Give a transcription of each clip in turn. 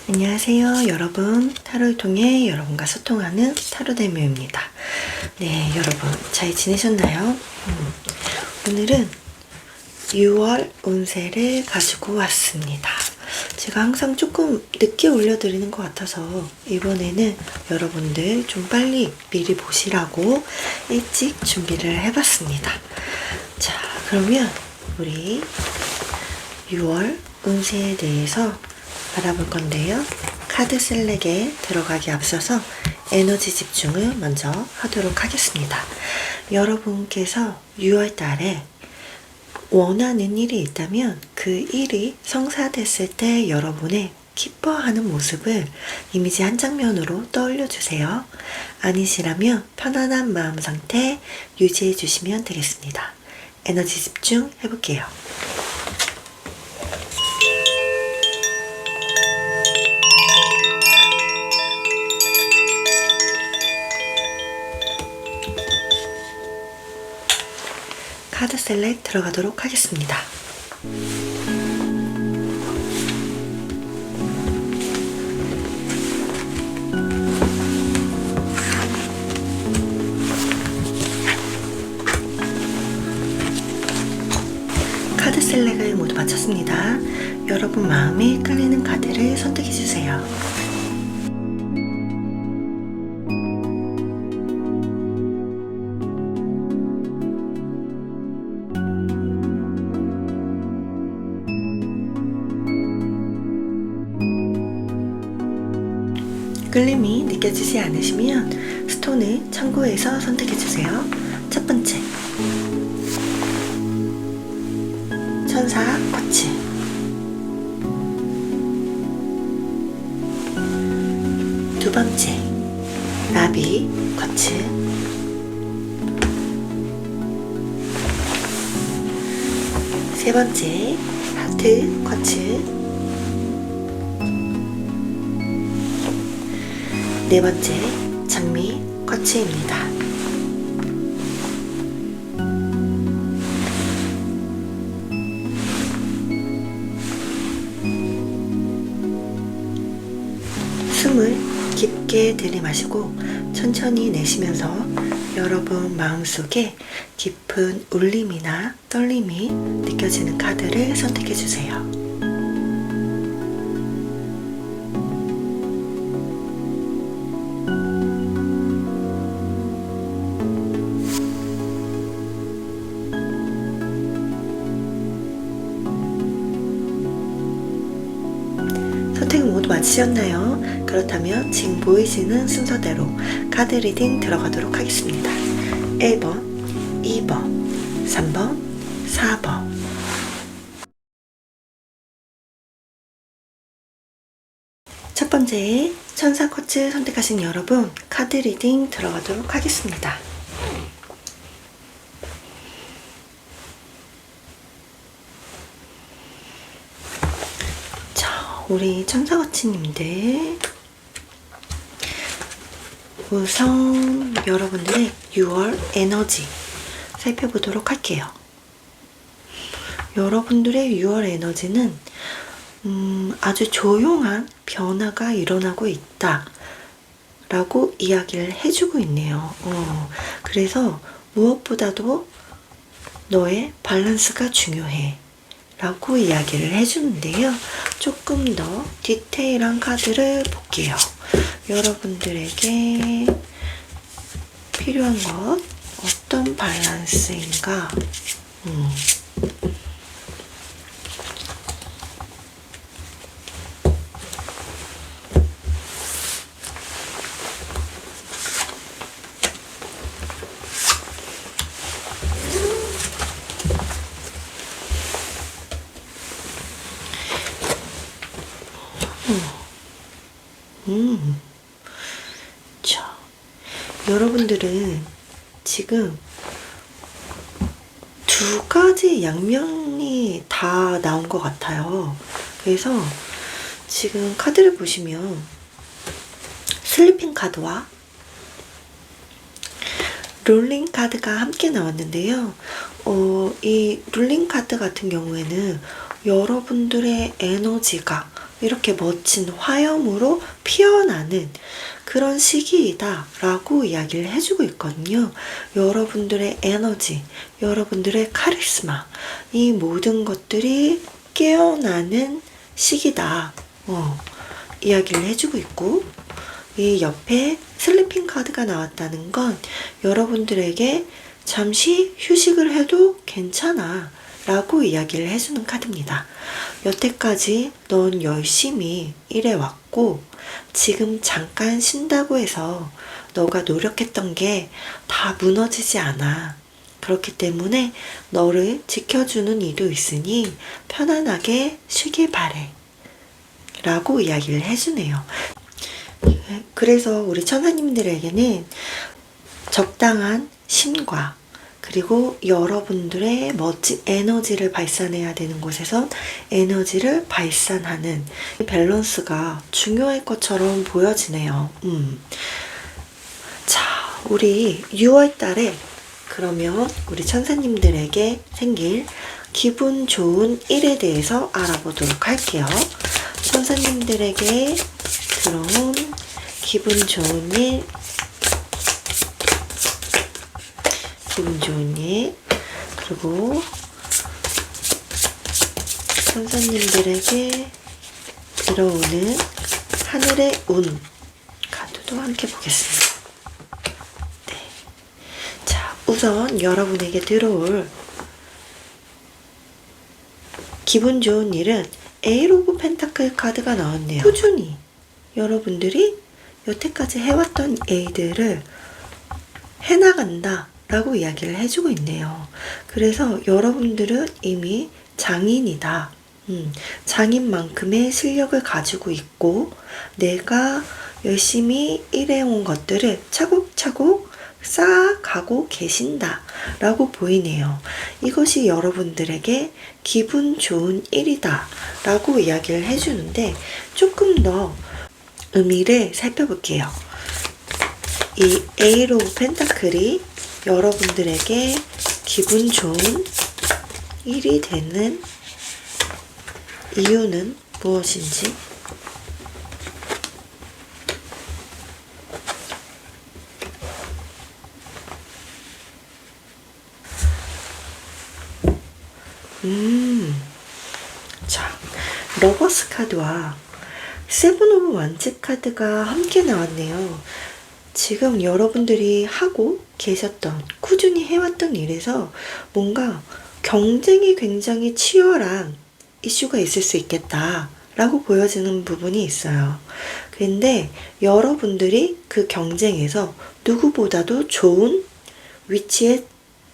안녕하세요 여러분, 타로를 통해 여러분과 소통하는 타로대묘입니다. 네, 여러분 잘 지내셨나요? 오늘은 6월 운세를 가지고 왔습니다. 제가 항상 조금 늦게 올려드리는 것 같아서 이번에는 여러분들 좀 빨리 미리 보시라고 일찍 준비를 해봤습니다. 자, 그러면 우리 6월 운세에 대해서 알아볼 건데요. 카드 셀렉에 들어가기 앞서서 에너지 집중을 먼저 하도록 하겠습니다. 여러분께서 6월 달에 원하는 일이 있다면 그 일이 성사됐을 때 여러분의 기뻐하는 모습을 이미지 한 장면으로 떠올려 주세요. 아니시라면 편안한 마음 상태 유지해 주시면 되겠습니다. 에너지 집중 해볼게요. 카드 셀렉 들어가도록 하겠습니다. 카드 셀렉을 모두 마쳤습니다. 여러분 마음에 끌리는 카드를 선택해주세요. 끌림이 느껴지지 않으시면 스톤을 참고해서 선택해주세요. 첫 번째, 천사 쿼츠. 두 번째, 나비 쿼츠. 세 번째, 하트 쿼츠. 네 번째, 장미 쿼츠입니다. 숨을 깊게 들이마시고 천천히 내쉬면서 여러분 마음속에 깊은 울림이나 떨림이 느껴지는 카드를 선택해주세요. 선택 모두 마치셨나요? 그렇다면 지금 보이시는 순서대로 카드 리딩 들어가도록 하겠습니다. 1번, 2번, 3번, 4번. 첫 번째, 천사 쿼츠 선택하신 여러분, 카드 리딩 들어가도록 하겠습니다. 우리 천사거치님들, 우선 여러분들의 6월 에너지 살펴보도록 할게요. 여러분들의 6월 에너지는 아주 조용한 변화가 일어나고 있다 라고 이야기를 해주고 있네요. 그래서 무엇보다도 너의 밸런스가 중요해 라고 이야기를 해주는데요. 조금 더 디테일한 카드를 볼게요. 여러분들에게 필요한 것 어떤 밸런스인가? 자, 여러분들은 지금 두 가지 양면이 다 나온 것 같아요. 그래서 지금 카드를 보시면 슬리핑 카드와 롤링 카드가 함께 나왔는데요. 이 롤링 카드 같은 경우에는 여러분들의 에너지가 이렇게 멋진 화염으로 피어나는 그런 시기이다 라고 이야기를 해주고 있거든요. 여러분들의 에너지, 여러분들의 카리스마, 이 모든 것들이 깨어나는 시기다 이야기를 해주고 있고, 이 옆에 슬리핑 카드가 나왔다는 건 여러분들에게 잠시 휴식을 해도 괜찮아 라고 이야기를 해주는 카드입니다. 여태까지 넌 열심히 일해왔고 지금 잠깐 쉰다고 해서 너가 노력했던 게 다 무너지지 않아. 그렇기 때문에 너를 지켜주는 이도 있으니 편안하게 쉬길 바래 라고 이야기를 해주네요. 그래서 우리 천사님들에게는 적당한 쉼과 그리고 여러분들의 멋진 에너지를 발산해야 되는 곳에선 에너지를 발산하는 밸런스가 중요할 것처럼 보여지네요. 자, 우리 6월 달에 그러면 우리 천사님들에게 생길 기분 좋은 일에 대해서 알아보도록 할게요. 천사님들에게 들어온 기분 좋은 일, 기분 좋은 일, 그리고 천사님들에게 들어오는 하늘의 운 카드도 함께 보겠습니다. 네. 자, 우선 여러분에게 들어올 기분 좋은 일은 에이스 오브 펜타클 카드가 나왔네요. 꾸준히 여러분들이 여태까지 해왔던 일들을 해나간다 라고 이야기를 해주고 있네요. 그래서 여러분들은 이미 장인이다. 장인만큼의 실력을 가지고 있고 내가 열심히 일해온 것들을 차곡차곡 쌓아가고 계신다 라고 보이네요. 이것이 여러분들에게 기분 좋은 일이다 라고 이야기를 해주는데 조금 더 의미를 살펴볼게요. 이 에이스 오브 펜타클이 여러분들에게 기분 좋은 일이 되는 이유는 무엇인지, 자, 러버스 카드와 세븐 오브 완즈 카드가 함께 나왔네요. 지금 여러분들이 하고 계셨던, 꾸준히 해왔던 일에서 뭔가 경쟁이 굉장히 치열한 이슈가 있을 수 있겠다 라고 보여지는 부분이 있어요. 그런데 여러분들이 그 경쟁에서 누구보다도 좋은 위치에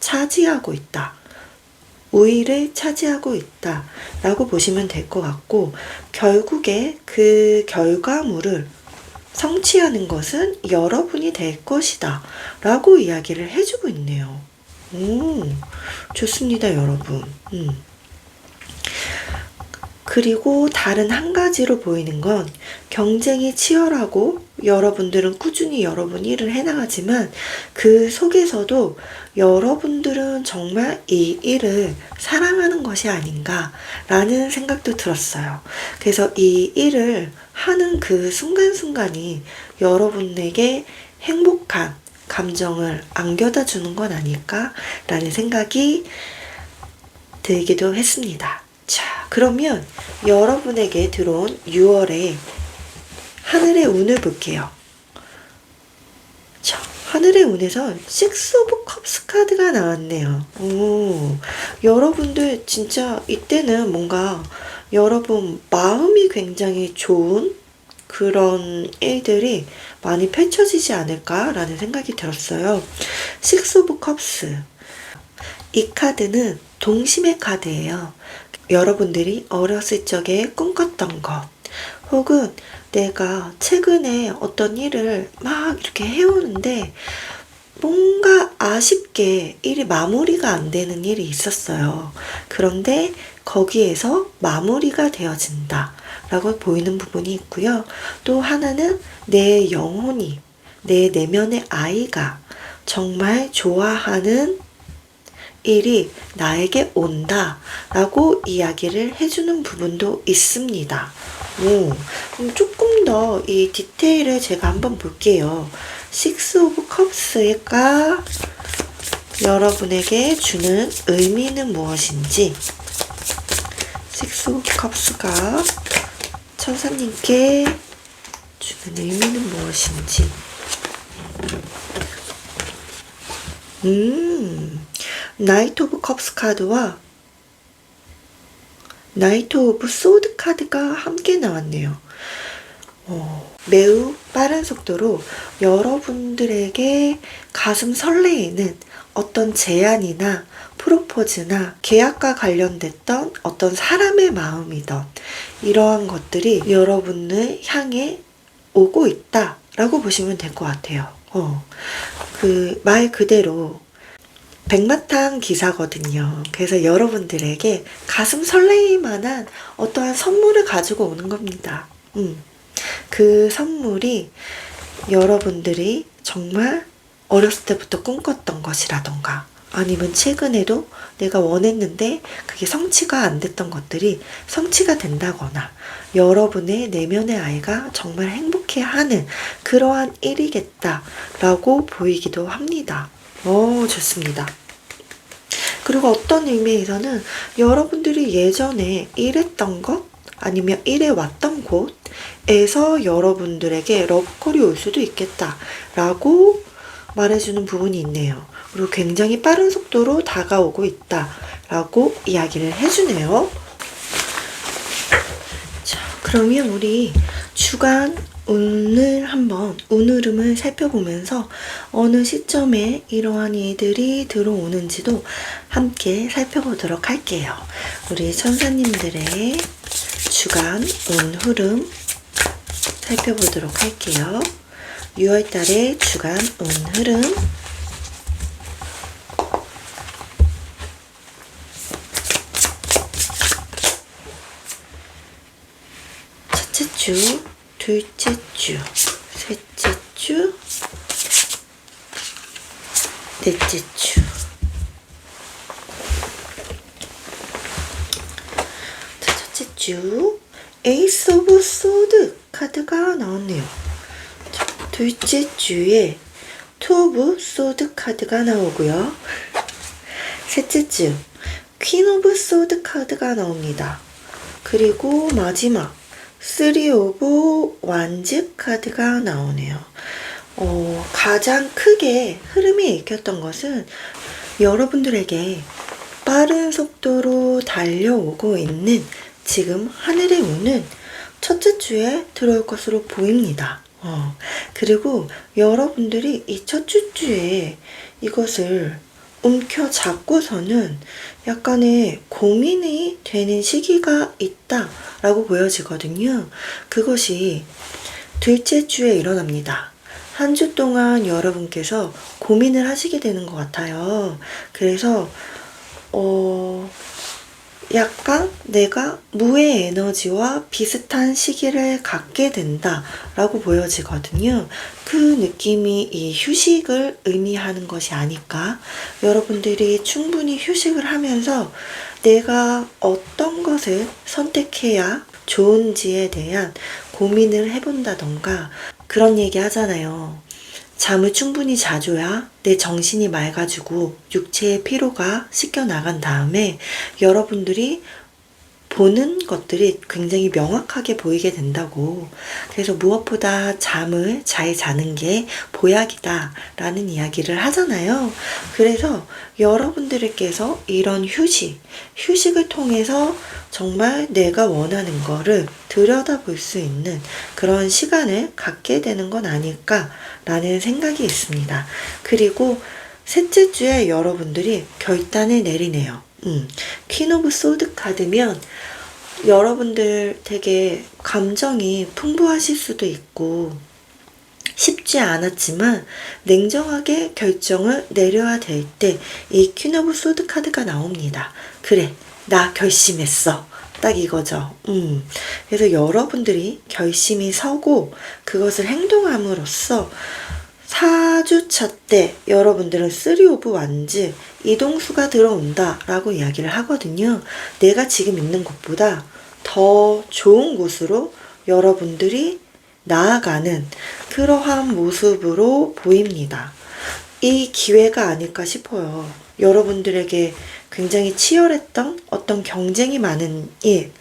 차지하고 있다, 우위를 차지하고 있다 라고 보시면 될 것 같고, 결국에 그 결과물을 성취하는 것은 여러분이 될 것이다 라고 이야기를 해주고 있네요. 좋습니다, 여러분. 그리고 다른 한 가지로 보이는 건 경쟁이 치열하고 여러분들은 꾸준히 여러분 일을 해나가지만 그 속에서도 여러분들은 정말 이 일을 사랑하는 것이 아닌가 라는 생각도 들었어요. 그래서 이 일을 하는 그 순간순간이 여러분에게 행복한 감정을 안겨다 주는 건 아닐까 라는 생각이 들기도 했습니다. 자, 그러면 여러분에게 들어온 6월의 하늘의 운을 볼게요. 자, 하늘의 운에선 식스 오브 컵스 카드가 나왔네요. 여러분들 진짜 이때는 뭔가 여러분 마음이 굉장히 좋은 그런 일들이 많이 펼쳐지지 않을까라는 생각이 들었어요. 식스 오브 컵스, 이 카드는 동심의 카드예요. 여러분들이 어렸을 적에 꿈꿨던 것, 혹은 내가 최근에 어떤 일을 막 이렇게 해오는데 뭔가 아쉽게 일이 마무리가 안 되는 일이 있었어요. 그런데 거기에서 마무리가 되어진다 라고 보이는 부분이 있고요. 또 하나는 내 영혼이, 내 내면의 아이가 정말 좋아하는 일이 나에게 온다 라고 이야기를 해주는 부분도 있습니다. 그럼 조금 더 이 디테일을 제가 한번 볼게요. 식스 오브 컵스가 여러분에게 주는 의미는 무엇인지, 식스 오브 컵스가 천사님께 주는 의미는 무엇인지. 나이트 오브 컵스 카드와 나이트 오브 소드 카드가 함께 나왔네요. 매우 빠른 속도로 여러분들에게 가슴 설레이는 어떤 제안이나 프로포즈나 계약과 관련됐던 어떤 사람의 마음이던 이러한 것들이 여러분을 향해 오고 있다 라고 보시면 될 것 같아요. 그 말 그대로 백마탄 기사거든요. 그래서 여러분들에게 가슴 설레일 만한 어떠한 선물을 가지고 오는 겁니다. 그 선물이 여러분들이 정말 어렸을 때부터 꿈꿨던 것이라던가, 아니면 최근에도 내가 원했는데 그게 성취가 안 됐던 것들이 성취가 된다거나, 여러분의 내면의 아이가 정말 행복해하는 그러한 일이겠다라고 보이기도 합니다. 좋습니다. 그리고 어떤 의미에서는 여러분들이 예전에 일했던 것, 아니면 일해왔던 곳에서 여러분들에게 러브콜이 올 수도 있겠다라고 말해주는 부분이 있네요. 그리고 굉장히 빠른 속도로 다가오고 있다라고 이야기를 해주네요. 자, 그러면 우리 주간 운을 한번, 운 흐름을 살펴보면서 어느 시점에 이러한 일들이 들어오는지도 함께 살펴보도록 할게요. 우리 천사님들의 주간 운 흐름 살펴보도록 할게요. 6월달의 주간 운 흐름. 첫째 주, 둘째 주, 셋째 주, 넷째 주. 자, 첫째 주, 에이스 오브 소드 카드가 나왔네요. 자, 둘째 주에 투 오브 소드 카드가 나오고요. 셋째 주, 퀸 오브 소드 카드가 나옵니다. 그리고 마지막 쓰리 오브 완즈 카드가 나오네요. 가장 크게 흐름이 읽혔던 것은 여러분들에게 빠른 속도로 달려오고 있는 지금 하늘의 운은 첫째 주에 들어올 것으로 보입니다. 그리고 여러분들이 이 첫째 주에 이것을 움켜잡고서는 약간의 고민이 되는 시기가 있다라고 보여지거든요. 그것이 둘째 주에 일어납니다. 한 주 동안 여러분께서 고민을 하시게 되는 것 같아요. 그래서 약간 내가 무의 에너지와 비슷한 시기를 갖게 된다라고 보여지거든요. 그 느낌이 이 휴식을 의미하는 것이 아닐까? 여러분들이 충분히 휴식을 하면서 내가 어떤 것을 선택해야 좋은지에 대한 고민을 해본다던가, 그런 얘기 하잖아요. 잠을 충분히 자줘야 내 정신이 맑아지고 육체의 피로가 씻겨나간 다음에 여러분들이 보는 것들이 굉장히 명확하게 보이게 된다고. 그래서 무엇보다 잠을 잘 자는 게 보약이다 라는 이야기를 하잖아요. 그래서 여러분들께서 이런 휴식을 통해서 정말 내가 원하는 거를 들여다볼 수 있는 그런 시간을 갖게 되는 건 아닐까라는 생각이 있습니다. 그리고 셋째 주에 여러분들이 결단을 내리네요. 퀸 오브 소드 카드면 여러분들 되게 감정이 풍부하실 수도 있고 쉽지 않았지만 냉정하게 결정을 내려야 될 때 이 퀸 오브 소드 카드가 나옵니다. 그래, 나 결심했어. 딱 이거죠. 그래서 여러분들이 결심이 서고 그것을 행동함으로써 4주차 때 여러분들은 3 오브 완즈, 이동수가 들어온다 라고 이야기를 하거든요. 내가 지금 있는 곳보다 더 좋은 곳으로 여러분들이 나아가는 그러한 모습으로 보입니다. 이 기회가 아닐까 싶어요. 여러분들에게 굉장히 치열했던 어떤 경쟁이 많은 일,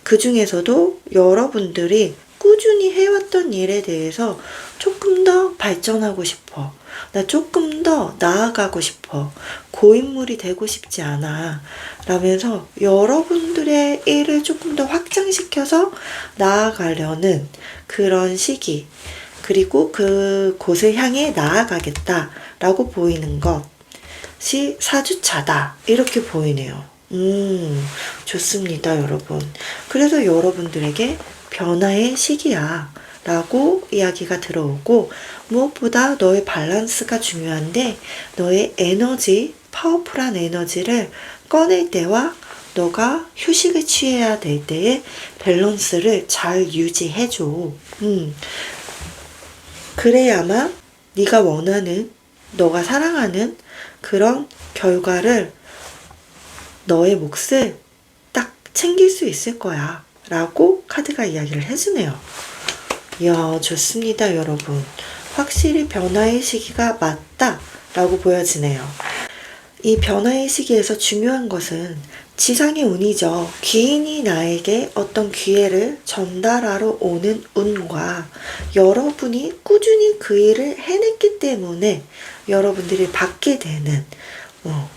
그 중에서도 여러분들이 꾸준히 해왔던 일에 대해서 조금 더 발전하고 싶어. 나 조금 더 나아가고 싶어. 고인물이 되고 싶지 않아. 라면서 여러분들의 일을 조금 더 확장시켜서 나아가려는 그런 시기, 그리고 그곳을 향해 나아가겠다라고 보이는 것이 사주차다. 이렇게 보이네요. 좋습니다, 여러분. 그래서 여러분들에게 변화의 시기야 라고 이야기가 들어오고, 무엇보다 너의 밸런스가 중요한데 너의 에너지, 파워풀한 에너지를 꺼낼 때와 너가 휴식을 취해야 될 때의 밸런스를 잘 유지해줘. 그래야만 네가 원하는, 너가 사랑하는 그런 결과를, 너의 몫을 딱 챙길 수 있을 거야 라고 카드가 이야기를 해주네요. 이야, 좋습니다, 여러분. 확실히 변화의 시기가 맞다 라고 보여지네요. 이 변화의 시기에서 중요한 것은 지상의 운이죠. 귀인이 나에게 어떤 기회를 전달하러 오는 운과 여러분이 꾸준히 그 일을 해냈기 때문에 여러분들이 받게 되는,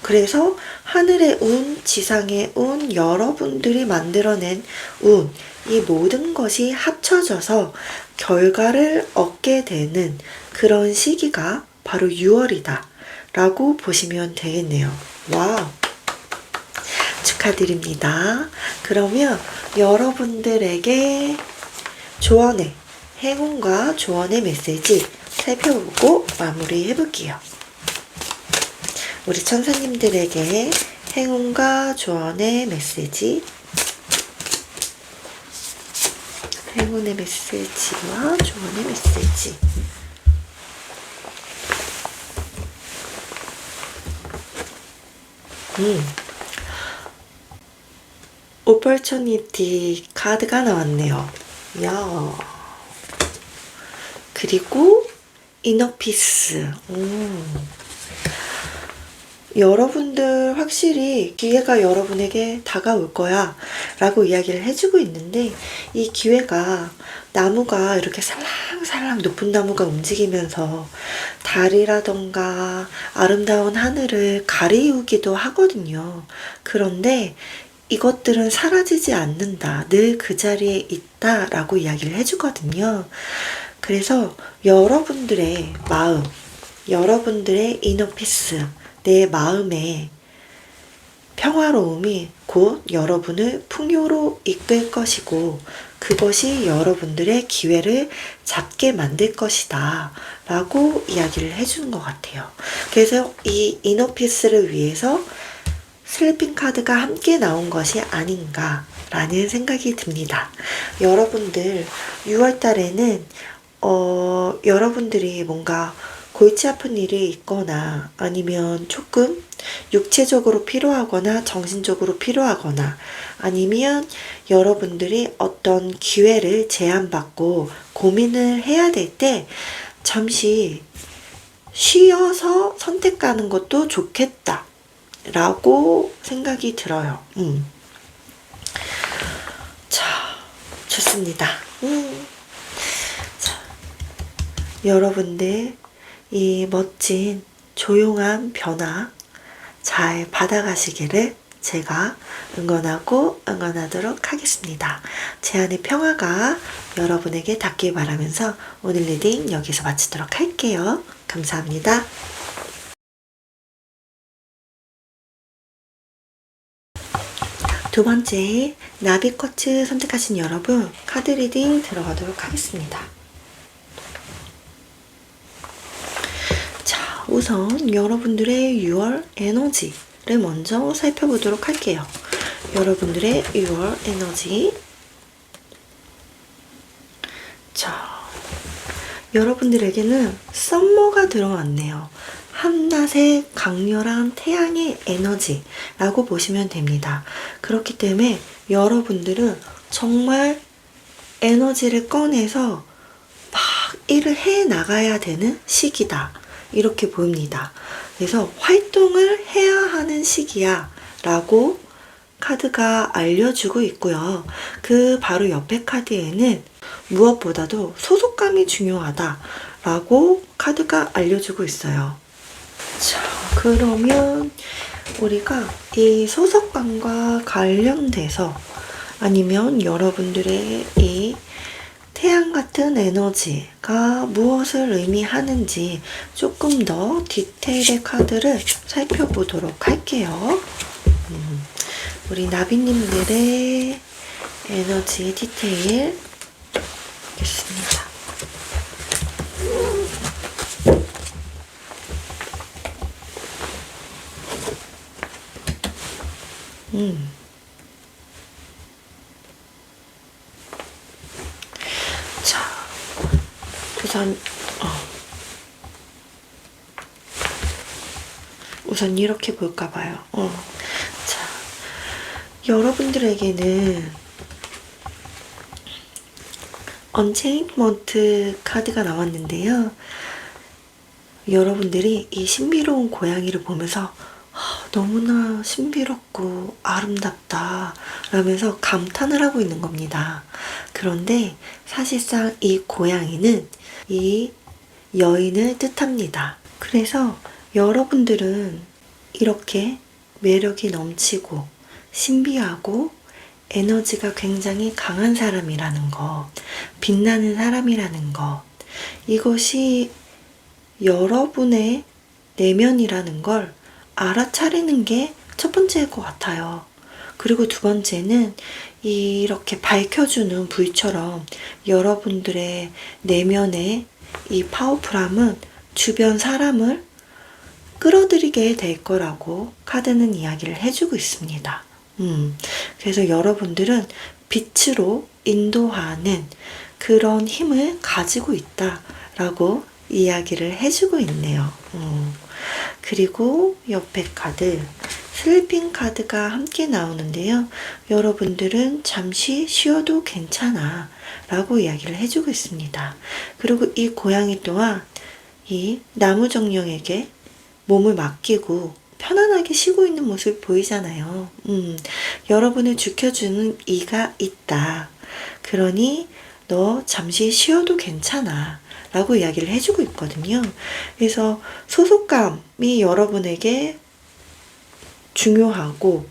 그래서 하늘의 운, 지상의 운, 여러분들이 만들어낸 운, 이 모든 것이 합쳐져서 결과를 얻게 되는 그런 시기가 바로 6월이다 라고 보시면 되겠네요. 와우, 축하드립니다. 그러면 여러분들에게 조언의, 행운과 조언의 메시지 살펴보고 마무리 해볼게요. 우리 천사님들에게 행운과 조언의 메시지, 행운의 메시지와 조언의 메시지. 오퍼처니티 카드가 나왔네요. 야. 그리고 이너피스. 여러분들 확실히 기회가 여러분에게 다가올 거야 라고 이야기를 해주고 있는데, 이 기회가 나무가 이렇게 살랑살랑 높은 나무가 움직이면서 달이라던가 아름다운 하늘을 가리우기도 하거든요. 그런데 이것들은 사라지지 않는다. 늘 그 자리에 있다 라고 이야기를 해주거든요. 그래서 여러분들의 마음, 여러분들의 이너피스, 내 마음의 평화로움이 곧 여러분을 풍요로 이끌 것이고, 그것이 여러분들의 기회를 잡게 만들 것이다 라고 이야기를 해주는 것 같아요. 그래서 이 이너피스를 위해서 슬리핑 카드가 함께 나온 것이 아닌가 라는 생각이 듭니다. 여러분들 6월 달에는 여러분들이 뭔가 골치 아픈 일이 있거나 아니면 조금 육체적으로 필요하거나 정신적으로 필요하거나, 아니면 여러분들이 어떤 기회를 제안받고 고민을 해야 될 때 잠시 쉬어서 선택하는 것도 좋겠다 라고 생각이 들어요. 자, 좋습니다. 자, 여러분들 이 멋진 조용한 변화 잘 받아가시기를 제가 응원하도록 하겠습니다. 제 안의 평화가 여러분에게 닿길 바라면서 오늘 리딩 여기서 마치도록 할게요. 감사합니다. 두 번째, 나비쿼츠 선택하신 여러분 카드 리딩 들어가도록 하겠습니다. 자, 우선 여러분들의 6월 에너지를 먼저 살펴보도록 할게요. 여러분들의 6월 에너지. 자, 여러분들에게는 썸머가 들어왔네요. 한낮의 강렬한 태양의 에너지라고 보시면 됩니다. 그렇기 때문에 여러분들은 정말 에너지를 꺼내서 막 일을 해 나가야 되는 시기다. 이렇게 보입니다. 그래서 활동을 해야 하는 시기야 라고 카드가 알려주고 있고요. 그 바로 옆에 카드에는 무엇보다도 소속감이 중요하다 라고 카드가 알려주고 있어요. 자, 그러면 우리가 이 소속감과 관련돼서 아니면 여러분들의 이 태양 같은 에너지가 무엇을 의미하는지 조금 더 디테일의 카드를 살펴보도록 할게요. 우리 나비님들의 에너지 디테일 보겠습니다. 자, 우선 이렇게 볼까 봐요. 자, 여러분들에게는 언체인먼트 카드가 나왔는데요. 여러분들이 이 신비로운 고양이를 보면서 너무나 신비롭고 아름답다 라면서 감탄을 하고 있는 겁니다. 그런데 사실상 이 고양이는 이 여인을 뜻합니다. 그래서 여러분들은 이렇게 매력이 넘치고 신비하고 에너지가 굉장히 강한 사람이라는 것, 빛나는 사람이라는 것, 이것이 여러분의 내면이라는 걸 알아차리는 게 첫 번째일 것 같아요. 그리고 두 번째는 이렇게 밝혀주는 불처럼 여러분들의 내면의 이 파워풀함은 주변 사람을 끌어들이게 될 거라고 카드는 이야기를 해주고 있습니다. 그래서 여러분들은 빛으로 인도하는 그런 힘을 가지고 있다라고 이야기를 해주고 있네요. 그리고 옆에 카드 슬리핑 카드가 함께 나오는데요. 여러분들은 잠시 쉬어도 괜찮아 라고 이야기를 해주고 있습니다. 그리고 이 고양이 또한 이 나무정령에게 몸을 맡기고 편안하게 쉬고 있는 모습이 보이잖아요. 여러분을 지켜주는 이가 있다. 그러니 너 잠시 쉬어도 괜찮아 라고 이야기를 해주고 있거든요. 그래서 소속감이 여러분에게 중요하고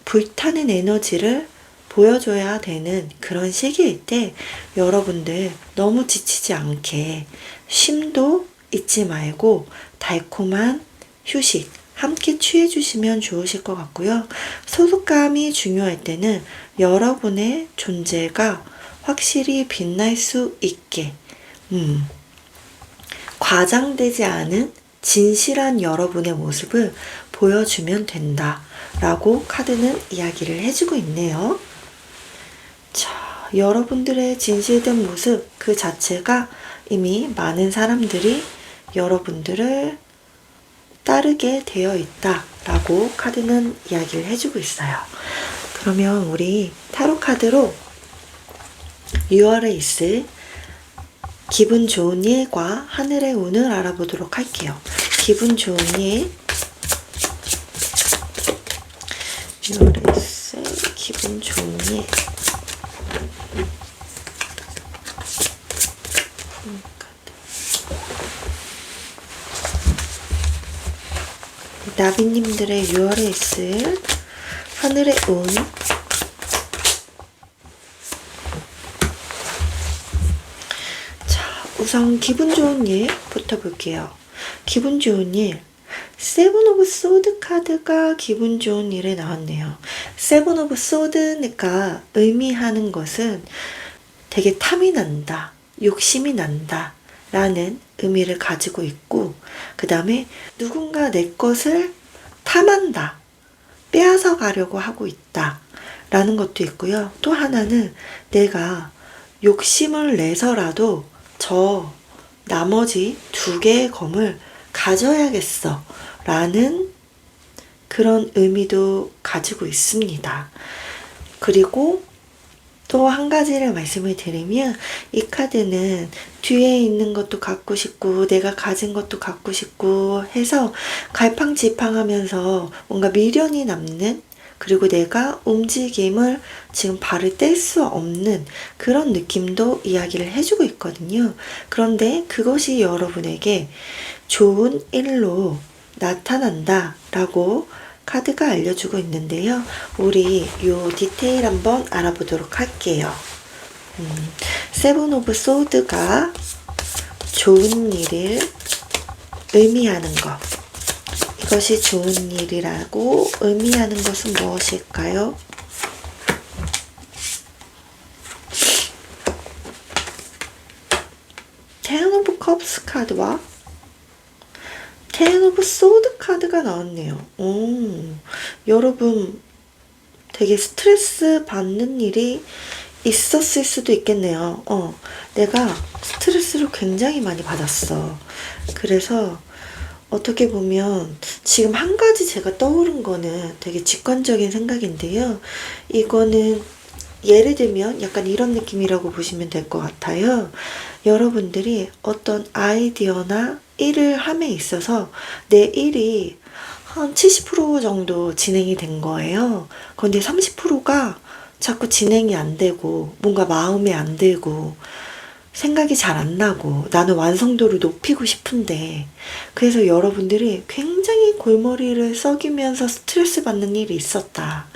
불타는 에너지를 보여줘야 되는 그런 시기일 때 여러분들 너무 지치지 않게 쉼도 잊지 말고 달콤한 휴식 함께 취해주시면 좋으실 것 같고요. 소속감이 중요할 때는 여러분의 존재가 확실히 빛날 수 있게 과장되지 않은 진실한 여러분의 모습을 보여주면 된다 라고 카드는 이야기를 해주고 있네요. 자, 여러분들의 진실된 모습 그 자체가 이미 많은 사람들이 여러분들을 따르게 되어 있다 라고 카드는 이야기를 해주고 있어요. 그러면 우리 타로 카드로 6월에 있을 기분 좋은 일과 하늘의 운을 알아보도록 할게요. 기분 좋은 일 6월에 있을 기분 좋은 일 나비님들의 6월에 있을 하늘의 운 우선 기분 좋은 일부터 볼게요. 기분 좋은 일. 세븐 오브 소드 카드가 기분 좋은 일에 나왔네요. 세븐 오브 소드니까 의미하는 것은 되게 탐이 난다, 욕심이 난다 라는 의미를 가지고 있고 그 다음에 누군가 내 것을 탐한다, 빼앗아 가려고 하고 있다 라는 것도 있고요. 또 하나는 내가 욕심을 내서라도 저 나머지 2개의 검을 가져야겠어 라는 그런 의미도 가지고 있습니다. 그리고 또 한 가지를 말씀을 드리면 이 카드는 뒤에 있는 것도 갖고 싶고 내가 가진 것도 갖고 싶고 해서 갈팡질팡하면서 뭔가 미련이 남는, 그리고 내가 움직임을 지금 발을 뗄 수 없는 그런 느낌도 이야기를 해주고 있거든요. 그런데 그것이 여러분에게 좋은 일로 나타난다 라고 카드가 알려주고 있는데요. 우리 요 디테일 한번 알아보도록 할게요. 세븐 오브 소드가 좋은 일을 의미하는 것. 이것이 좋은 일이라고 의미하는 것은 무엇일까요? 텐 오브 컵스 카드와 텐 오브 소드 카드가 나왔네요. 여러분 되게 스트레스 받는 일이 있었을 수도 있겠네요. 내가 스트레스를 굉장히 많이 받았어. 그래서 어떻게 보면 지금 한 가지 제가 떠오른 거는 되게 직관적인 생각인데요. 이거는 예를 들면 약간 이런 느낌이라고 보시면 될 것 같아요. 여러분들이 어떤 아이디어나 일을 함에 있어서 내 일이 한 70% 정도 진행이 된 거예요. 그런데 30%가 자꾸 진행이 안 되고 뭔가 마음에 안 들고 생각이 잘 안 나고 나는 완성도를 높이고 싶은데, 그래서 여러분들이 굉장히 골머리를 썩이면서 스트레스 받는 일이 있었다.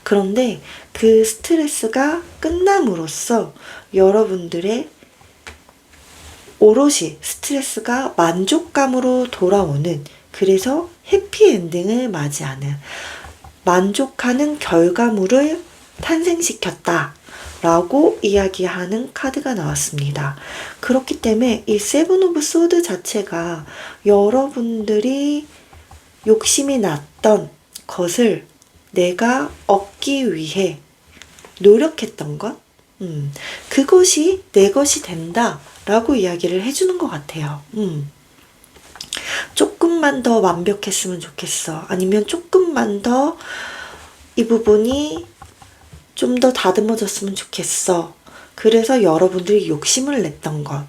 그런데 그 스트레스가 끝남으로써 여러분들의 오롯이 스트레스가 만족감으로 돌아오는, 그래서 해피엔딩을 맞이하는, 만족하는 결과물을 탄생시켰다 라고 이야기하는 카드가 나왔습니다. 그렇기 때문에 이 세븐 오브 소드 자체가 여러분들이 욕심이 났던 것을 내가 얻기 위해 노력했던 것, 그것이 내 것이 된다 라고 이야기를 해주는 것 같아요. 조금만 더 완벽했으면 좋겠어. 아니면 조금만 더 이 부분이 좀 더 다듬어졌으면 좋겠어. 그래서 여러분들이 욕심을 냈던 것,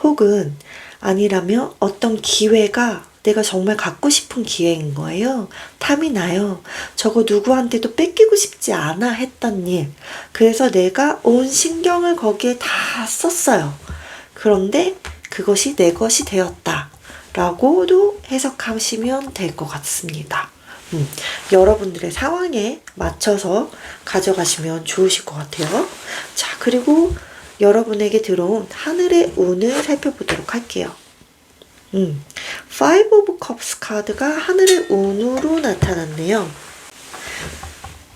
혹은 아니라면 어떤 기회가 내가 정말 갖고 싶은 기회인 거예요. 탐이 나요. 저거 누구한테도 뺏기고 싶지 않아 했던 일. 그래서 내가 온 신경을 거기에 다 썼어요. 그런데 그것이 내 것이 되었다 라고도 해석하시면 될 것 같습니다. 여러분들의 상황에 맞춰서 가져가시면 좋으실 것 같아요. 자, 그리고 여러분에게 들어온 하늘의 운을 살펴보도록 할게요. Five of Cups 카드가 하늘의 운으로 나타났네요.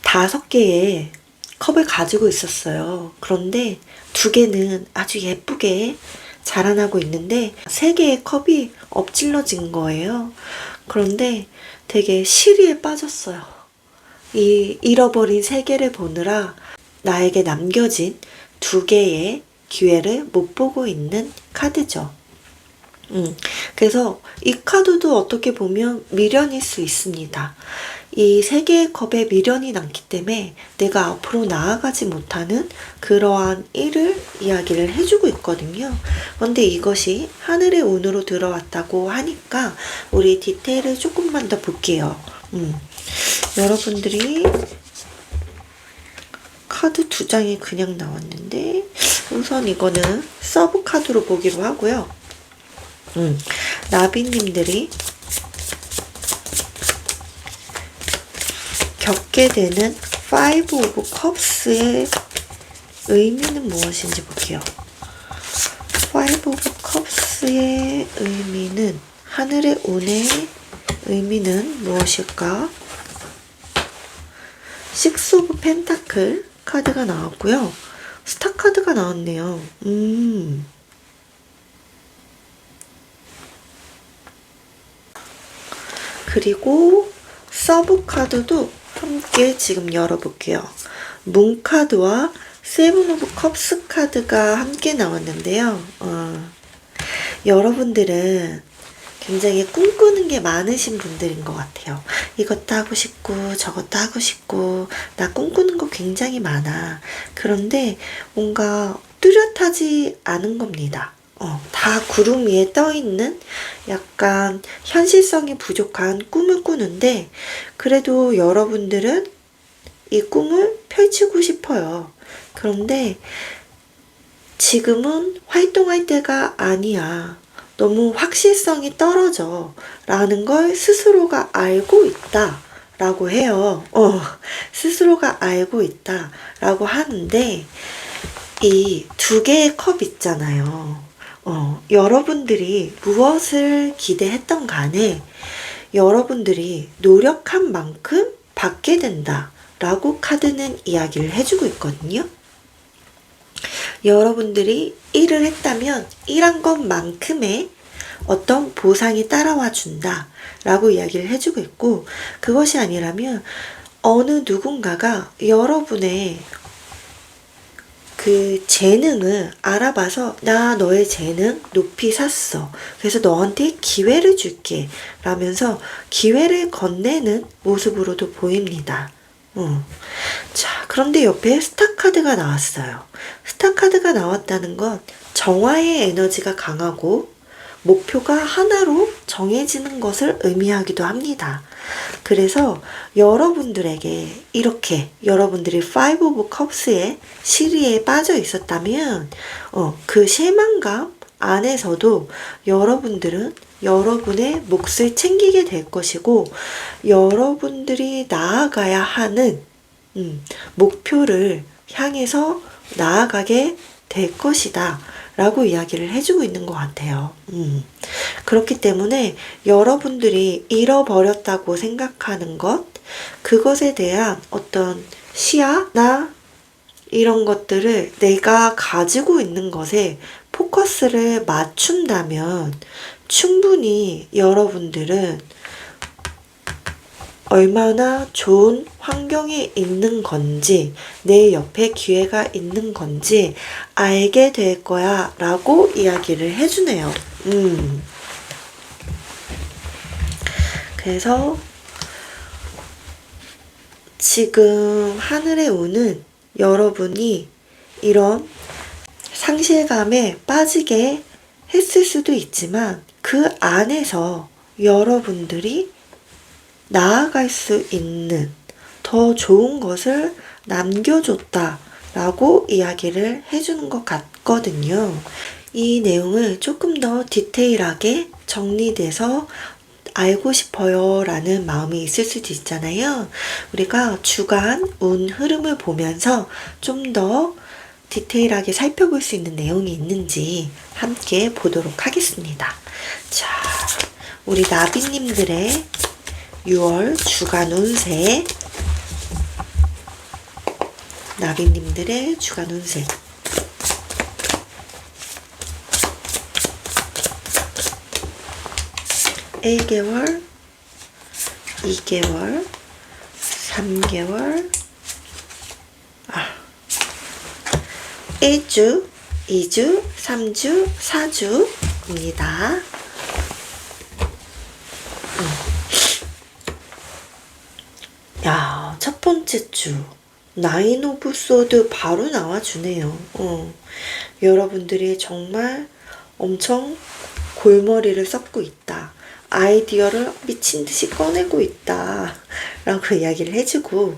5개의 컵을 가지고 있었어요. 그런데 2개는 아주 예쁘게 자라나고 있는데 3개의 컵이 엎질러진 거예요. 그런데 되게 시리에 빠졌어요. 이 잃어버린 3개를 보느라 나에게 남겨진 2개의 기회를 못 보고 있는 카드죠. 그래서 이 카드도 어떻게 보면 미련일 수 있습니다. 이 3개의 컵에 미련이 남기 때문에 내가 앞으로 나아가지 못하는 그러한 일을 이야기를 해주고 있거든요. 그런데 이것이 하늘의 운으로 들어왔다고 하니까 우리 디테일을 조금만 더 볼게요. 여러분들이 카드 2장이 그냥 나왔는데 우선 이거는 서브 카드로 보기로 하고요. 나비님들이 겪게 되는 Five of Cups의 의미는 무엇인지 볼게요. Five of Cups의 의미는, 하늘의 운의 의미는 무엇일까? Six of Pentacle 카드가 나왔고요. 스타 카드가 나왔네요. 그리고 서브 카드도 함께 지금 열어볼게요. 문 카드와 세븐 오브 컵스 카드가 함께 나왔는데요. 여러분들은 굉장히 꿈꾸는 게 많으신 분들인 것 같아요. 이것도 하고 싶고 저것도 하고 싶고 나 꿈꾸는 거 굉장히 많아. 그런데 뭔가 뚜렷하지 않은 겁니다. 다 구름 위에 떠 있는 약간 현실성이 부족한 꿈을 꾸는데 그래도 여러분들은 이 꿈을 펼치고 싶어요. 그런데 지금은 활동할 때가 아니야. 너무 확실성이 떨어져. 라는 걸 스스로가 알고 있다. 라고 해요. 스스로가 알고 있다. 라고 하는데, 이 두 개의 컵 있잖아요. 여러분들이 무엇을 기대했던 간에 여러분들이 노력한 만큼 받게 된다. 라고 카드는 이야기를 해주고 있거든요. 여러분들이 일을 했다면 일한 것만큼의 어떤 보상이 따라와 준다 라고 이야기를 해주고 있고, 그것이 아니라면 어느 누군가가 여러분의 그 재능을 알아봐서 나 너의 재능 높이 샀어. 그래서 너한테 기회를 줄게. 라면서 기회를 건네는 모습으로도 보입니다. 자, 그런데 옆에 스타 카드가 나왔어요. 스타 카드가 나왔다는 건 정화의 에너지가 강하고 목표가 하나로 정해지는 것을 의미하기도 합니다. 그래서 여러분들에게 이렇게 여러분들이 Five of Cups의 시리에 빠져 있었다면 그 실망감 안에서도 여러분들은 여러분의 몫을 챙기게 될 것이고 여러분들이 나아가야 하는 목표를 향해서 나아가게 될 것이다 라고 이야기를 해주고 있는 것 같아요. 그렇기 때문에 여러분들이 잃어버렸다고 생각하는 것, 그것에 대한 어떤 시야나 이런 것들을 내가 가지고 있는 것에 포커스를 맞춘다면 충분히 여러분들은 얼마나 좋은 환경에 있는 건지, 내 옆에 기회가 있는 건지 알게 될 거야 라고 이야기를 해주네요. 그래서 지금 하늘에 오는 여러분이 이런 상실감에 빠지게 했을 수도 있지만 그 안에서 여러분들이 나아갈 수 있는 더 좋은 것을 남겨줬다 라고 이야기를 해주는 것 같거든요. 이 내용을 조금 더 디테일하게 정리돼서 알고 싶어요 라는 마음이 있을 수도 있잖아요. 우리가 주간 운 흐름을 보면서 좀 더 디테일하게 살펴볼 수 있는 내용이 있는지 함께 보도록 하겠습니다. 자, 우리 나비님들의 6월 주간 운세, 나비님들의 주간 운세. (1개월) (2개월) (3개월) 1주, 2주, 3주, 4주입니다. 야, 첫 번째 주 나인 오브 소드 바로 나와주네요. 여러분들이 정말 엄청 골머리를 썩고 있다. 아이디어를 미친 듯이 꺼내고 있다. 라고 이야기를 해주고,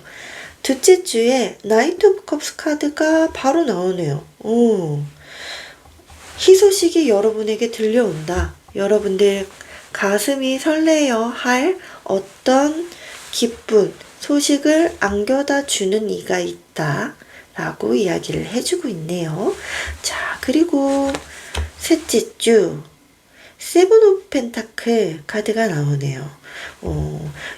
둘째 주에 나이트 오브 컵스 카드가 바로 나오네요. 희소식이 여러분에게 들려온다. 여러분들 가슴이 설레어 할 어떤 기쁜 소식을 안겨다 주는 이가 있다 라고 이야기를 해주고 있네요. 자, 그리고 셋째 주 세븐 오브 펜타클 카드가 나오네요.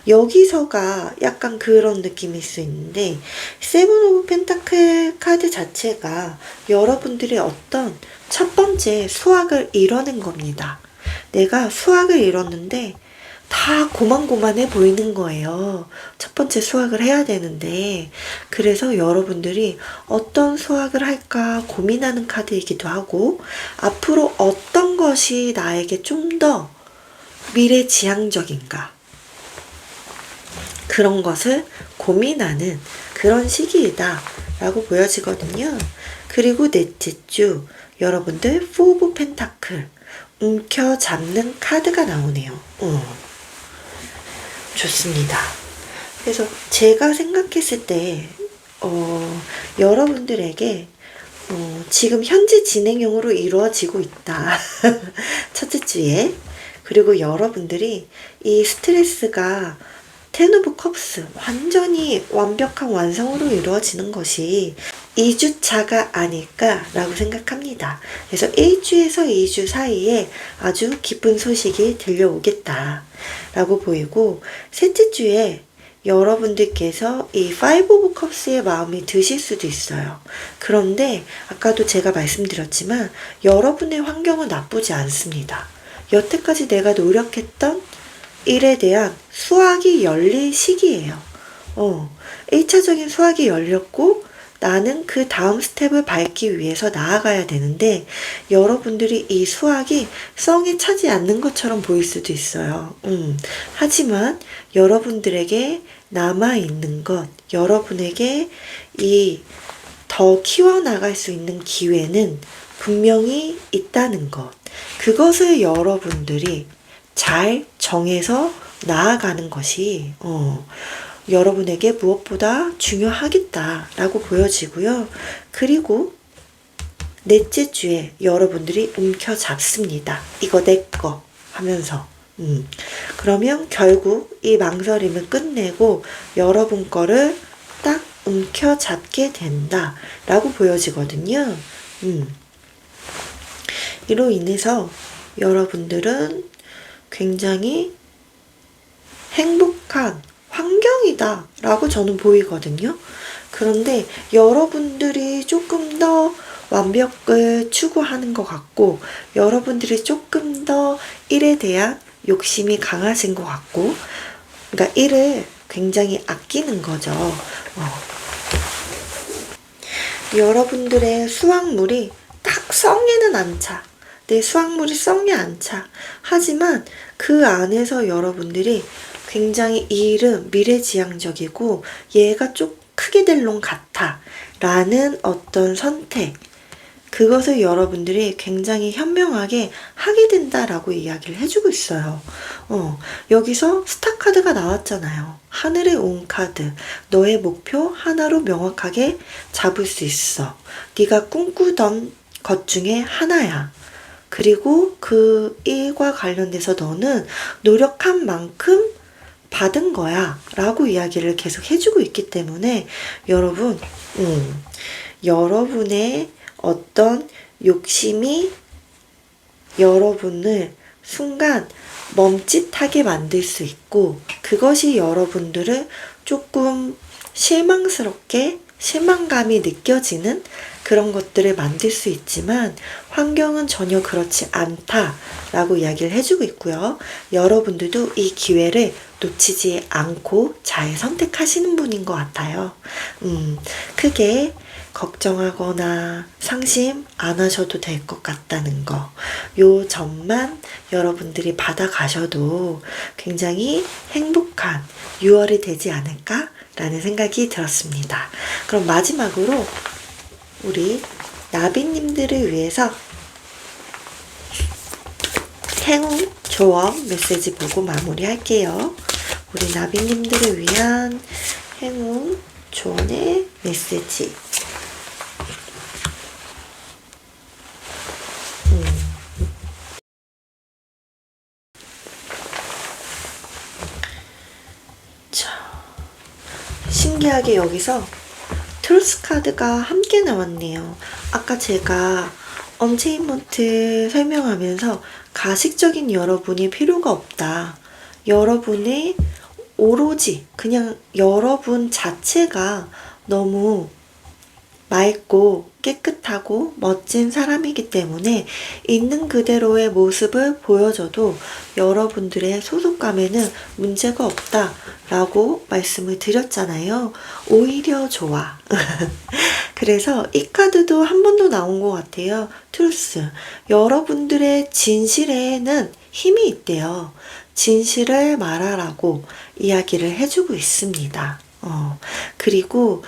여기서가 약간 그런 느낌일 수 있는데, 세븐 오브 펜타클 카드 자체가 여러분들의 어떤 첫 번째 수확을 이뤄낸 겁니다. 내가 수확을 이뤘는데 다 고만고만해 보이는 거예요. 첫 번째 수확을 해야 되는데, 그래서 여러분들이 어떤 수확을 할까 고민하는 카드이기도 하고, 앞으로 어떤 것이 나에게 좀 더 미래지향적인가? 그런 것을 고민하는 그런 시기이다 라고 보여지거든요. 그리고 넷째 주 여러분들 4 오브 펜타클 움켜잡는 카드가 나오네요. 좋습니다. 그래서 제가 생각했을 때 여러분들에게 지금 현재 진행형으로 이루어지고 있다. 첫째 주에. 그리고 여러분들이 이 스트레스가 10 오브 컵스 완전히 완벽한 완성으로 이루어지는 것이 2주차가 아닐까라고 생각합니다. 그래서 1주에서 2주 사이에 아주 기쁜 소식이 들려오겠다 라고 보이고, 셋째 주에 여러분들께서 이 5 오브 컵스의 마음이 드실 수도 있어요. 그런데 아까도 제가 말씀드렸지만 여러분의 환경은 나쁘지 않습니다. 여태까지 내가 노력했던 일에 대한 수확이 열릴 시기예요. 1차적인 수확이 열렸고 나는 그 다음 스텝을 밟기 위해서 나아가야 되는데 여러분들이 이 수확이 썽이 차지 않는 것처럼 보일 수도 있어요. 하지만 여러분들에게 남아있는 것, 여러분에게 이 더 키워나갈 수 있는 기회는 분명히 있다는 것. 그것을 여러분들이 잘 정해서 나아가는 것이 여러분에게 무엇보다 중요하겠다라고 보여지고요. 그리고 넷째 주에 여러분들이 움켜잡습니다. 이거 내 거 하면서. 그러면 결국 이 망설임을 끝내고 여러분 거를 딱 움켜잡게 된다라고 보여지거든요. 이로 인해서 여러분들은 굉장히 행복한 환경이다 라고 저는 보이거든요. 그런데 여러분들이 조금 더 완벽을 추구하는 것 같고 여러분들이 조금 더 일에 대한 욕심이 강하신 것 같고, 그러니까 일을 굉장히 아끼는 거죠. 여러분들의 수확물이 딱 썩지는 않자. 내 수확물이 썩지 않자. 하지만 그 안에서 여러분들이 굉장히 이 일은 미래지향적이고 얘가 좀 크게 될 놈 같아 라는 어떤 선택, 그것을 여러분들이 굉장히 현명하게 하게 된다라고 이야기를 해주고 있어요. 여기서 스타 카드가 나왔잖아요. 하늘의 온 카드. 너의 목표 하나로 명확하게 잡을 수 있어. 네가 꿈꾸던 것 중에 하나야. 그리고 그 일과 관련돼서 너는 노력한 만큼 받은 거야 라고 이야기를 계속 해주고 있기 때문에 여러분, 여러분의 어떤 욕심이 여러분을 순간 멈칫하게 만들 수 있고 그것이 여러분들을 조금 실망스럽게 실망감이 느껴지는 그런 것들을 만들 수 있지만 환경은 전혀 그렇지 않다라고 이야기를 해주고 있고요. 여러분들도 이 기회를 놓치지 않고 잘 선택하시는 분인 것 같아요. 크게 걱정하거나 상심 안 하셔도 될 것 같다는 거. 요 점만 여러분들이 받아가셔도 굉장히 행복한 6월이 되지 않을까라는 생각이 들었습니다. 그럼 마지막으로 우리 나비님들을 위해서 행운 조언 메시지 보고 마무리할게요. 우리 나비님들을 위한 행운 조언의 메시지. 자, 신기하게 여기서 트루스 카드가 함께 나왔네요. 아까 제가 언체인먼트 설명하면서 가식적인 여러분이 필요가 없다. 여러분의 오로지 그냥 여러분 자체가 너무 맑고 깨끗하고 멋진 사람이기 때문에 있는 그대로의 모습을 보여줘도 여러분들의 소속감에는 문제가 없다라고 말씀을 드렸잖아요. 오히려 좋아. 그래서 이 카드도 한 번 더 나온 것 같아요. 트루스. 여러분들의 진실에는 힘이 있대요. 진실을 말하라고 이야기를 해주고 있습니다. 그리고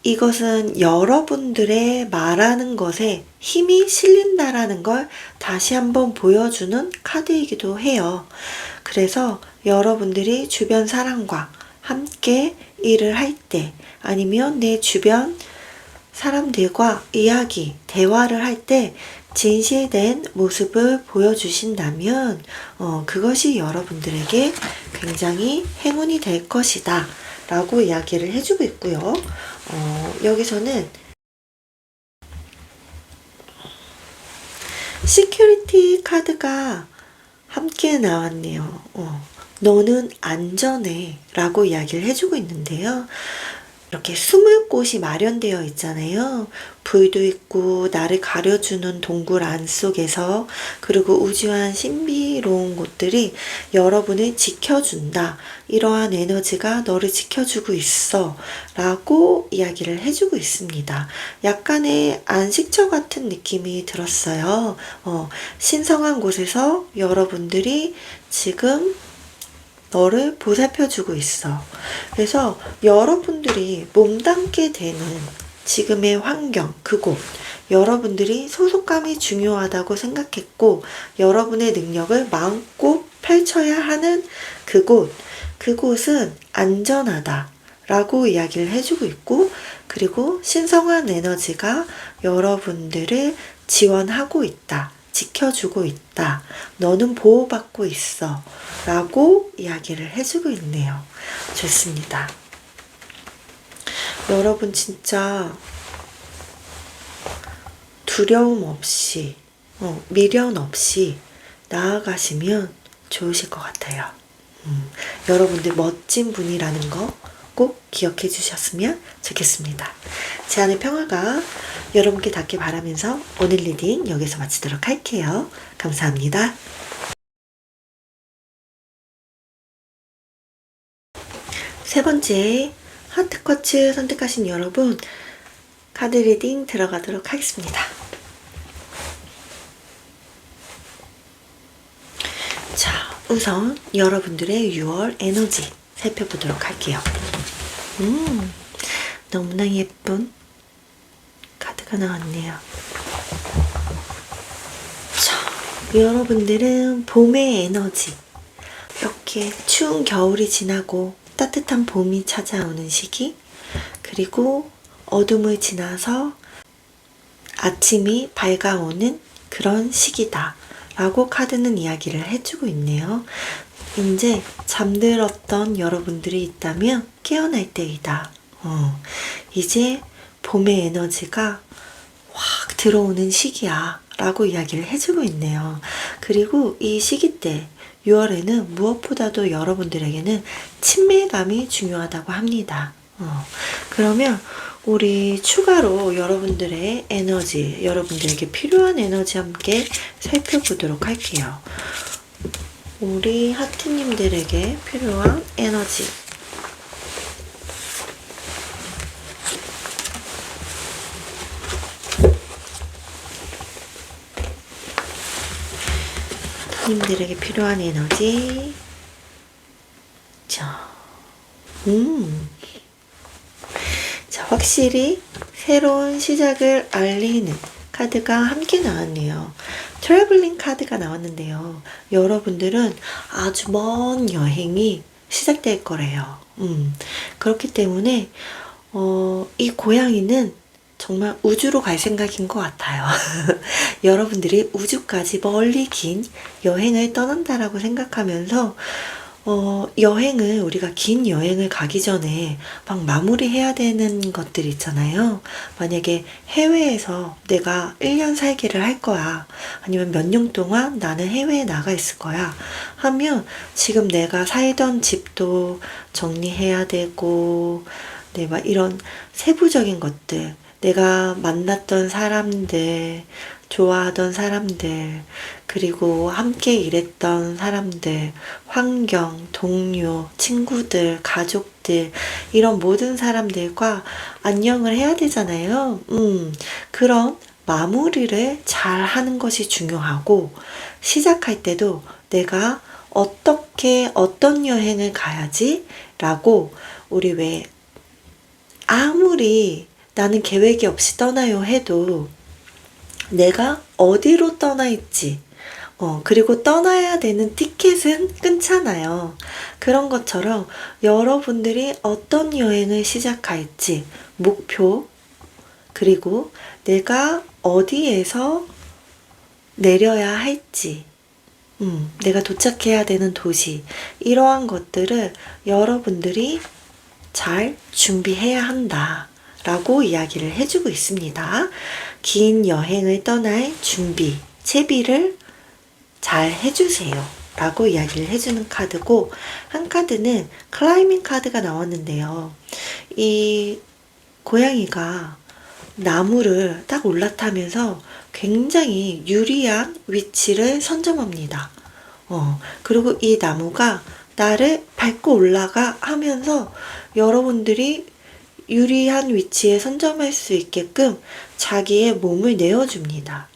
이것은 여러분들의 말하는 것에 힘이 실린다라는 걸 다시 한번 보여주는 카드이기도 해요. 그래서 여러분들이 주변 사람과 함께 일을 할 때, 아니면 내 주변 사람들과 이야기, 대화를 할 때 진실된 모습을 보여주신다면 그것이 여러분들에게 굉장히 행운이 될 것이다 라고 이야기를 해주고 있고요. 여기서는 시큐리티 카드가 함께 나왔네요. 너는 안전해 라고 이야기를 해주고 있는데요. 이렇게 숨을 곳이 마련되어 있잖아요. 불도 있고 나를 가려주는 동굴 안 속에서, 그리고 우주한 신비로운 곳들이 여러분을 지켜준다. 이러한 에너지가 너를 지켜주고 있어 라고 이야기를 해주고 있습니다. 약간의 안식처 같은 느낌이 들었어요. 신성한 곳에서 여러분들이 지금 너를 보살펴주고 있어. 그래서 여러분들이 몸담게 되는 지금의 환경, 그곳, 여러분들이 소속감이 중요하다고 생각했고 여러분의 능력을 마음껏 펼쳐야 하는 그곳은 안전하다 라고 이야기를 해주고 있고, 그리고 신성한 에너지가 여러분들을 지원하고 있다, 지켜주고 있다, 너는 보호받고 있어 라고 이야기를 해주고 있네요. 좋습니다. 여러분 진짜 두려움 없이, 미련 없이 나아가시면 좋으실 것 같아요. 여러분들 멋진 분이라는 거 꼭 기억해 주셨으면 좋겠습니다. 제 안의 평화가 여러분께 닿길 바라면서 오늘 리딩 여기서 마치도록 할게요. 감사합니다. 세 번째 하트쿼츠 선택하신 여러분, 카드 리딩 들어가도록 하겠습니다. 자, 우선 여러분들의 6월 에너지 살펴보도록 할게요. 너무나 예쁜 카드가 나왔네요. 자, 여러분들은 봄의 에너지, 이렇게 추운 겨울이 지나고 따뜻한 봄이 찾아오는 시기, 그리고 어둠을 지나서 아침이 밝아오는 그런 시기다 라고 카드는 이야기를 해주고 있네요. 이제 잠들었던 여러분들이 있다면 깨어날 때이다. 이제 봄의 에너지가 확 들어오는 시기야 라고 이야기를 해주고 있네요. 그리고 이 시기 때 6월에는 무엇보다도 여러분들에게는 친밀감이 중요하다고 합니다. 그러면 우리 추가로 여러분들의 에너지, 여러분들에게 필요한 에너지 함께 살펴보도록 할게요. 우리 하트님들에게 필요한 에너지. 님들에게 필요한 에너지. 자, 자, 확실히 새로운 시작을 알리는 카드가 함께 나왔네요. 트래블링 카드가 나왔는데요. 여러분들은 아주 먼 여행이 시작될 거래요. 그렇기 때문에 이 고양이는 정말 우주로 갈 생각인 것 같아요. 여러분들이 우주까지 멀리 긴 여행을 떠난다라고 생각하면서 여행을, 우리가 긴 여행을 가기 전에 막 마무리해야 되는 것들 있잖아요. 만약에 해외에서 내가 1년 살기를 할 거야, 아니면 몇 년 동안 나는 해외에 나가 있을 거야 하면 지금 내가 살던 집도 정리해야 되고, 네, 막 이런 세부적인 것들, 내가 만났던 사람들, 좋아하던 사람들, 그리고 함께 일했던 사람들, 환경, 동료, 친구들, 가족들, 이런 모든 사람들과 안녕을 해야 되잖아요. 그런 마무리를 잘 하는 것이 중요하고, 시작할 때도 내가 어떻게 어떤 여행을 가야지 라고, 우리 왜 아무리 나는 계획이 없이 떠나요 해도 내가 어디로 떠나 있지, 그리고 떠나야 되는 티켓은 끊잖아요. 그런 것처럼 여러분들이 어떤 여행을 시작할지, 목표, 그리고 내가 어디에서 내려야 할지, 내가 도착해야 되는 도시, 이러한 것들을 여러분들이 잘 준비해야 한다 라고 이야기를 해주고 있습니다. 긴 여행을 떠날 준비, 채비를 잘 해주세요 라고 이야기를 해주는 카드고, 한 카드는 클라이밍 카드가 나왔는데요. 이 고양이가 나무를 딱 올라타면서 굉장히 유리한 위치를 선점합니다. 그리고 이 나무가 나를 밟고 올라가 하면서 여러분들이 유리한 위치에 선점할 수 있게끔 자기의 몸을 내어줍니다.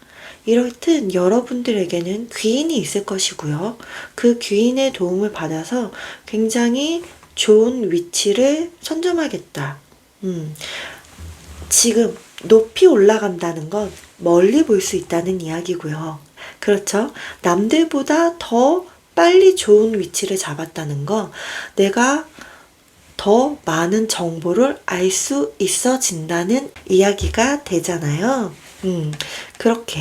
이렇듯 여러분들에게는 귀인이 있을 것이고요. 그 귀인의 도움을 받아서 굉장히 좋은 위치를 선점하겠다. 지금 높이 올라간다는 건 멀리 볼 수 있다는 이야기고요. 그렇죠? 남들보다 더 빨리 좋은 위치를 잡았다는 건 내가 더 많은 정보를 알 수 있어진다는 이야기가 되잖아요. 그렇게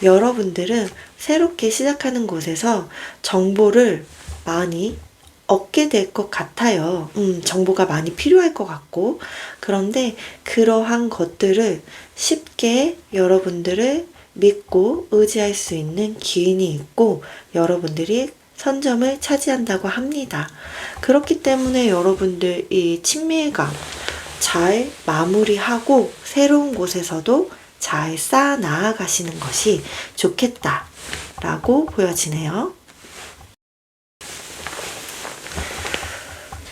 여러분들은 새롭게 시작하는 곳에서 정보를 많이 얻게 될 것 같아요. 정보가 많이 필요할 것 같고, 그런데 그러한 것들을 쉽게 여러분들을 믿고 의지할 수 있는 기인이 있고 여러분들이 선점을 차지한다고 합니다. 그렇기 때문에 여러분들 이 친밀감 잘 마무리하고 새로운 곳에서도 잘 쌓아 나아가시는 것이 좋겠다라고 보여지네요.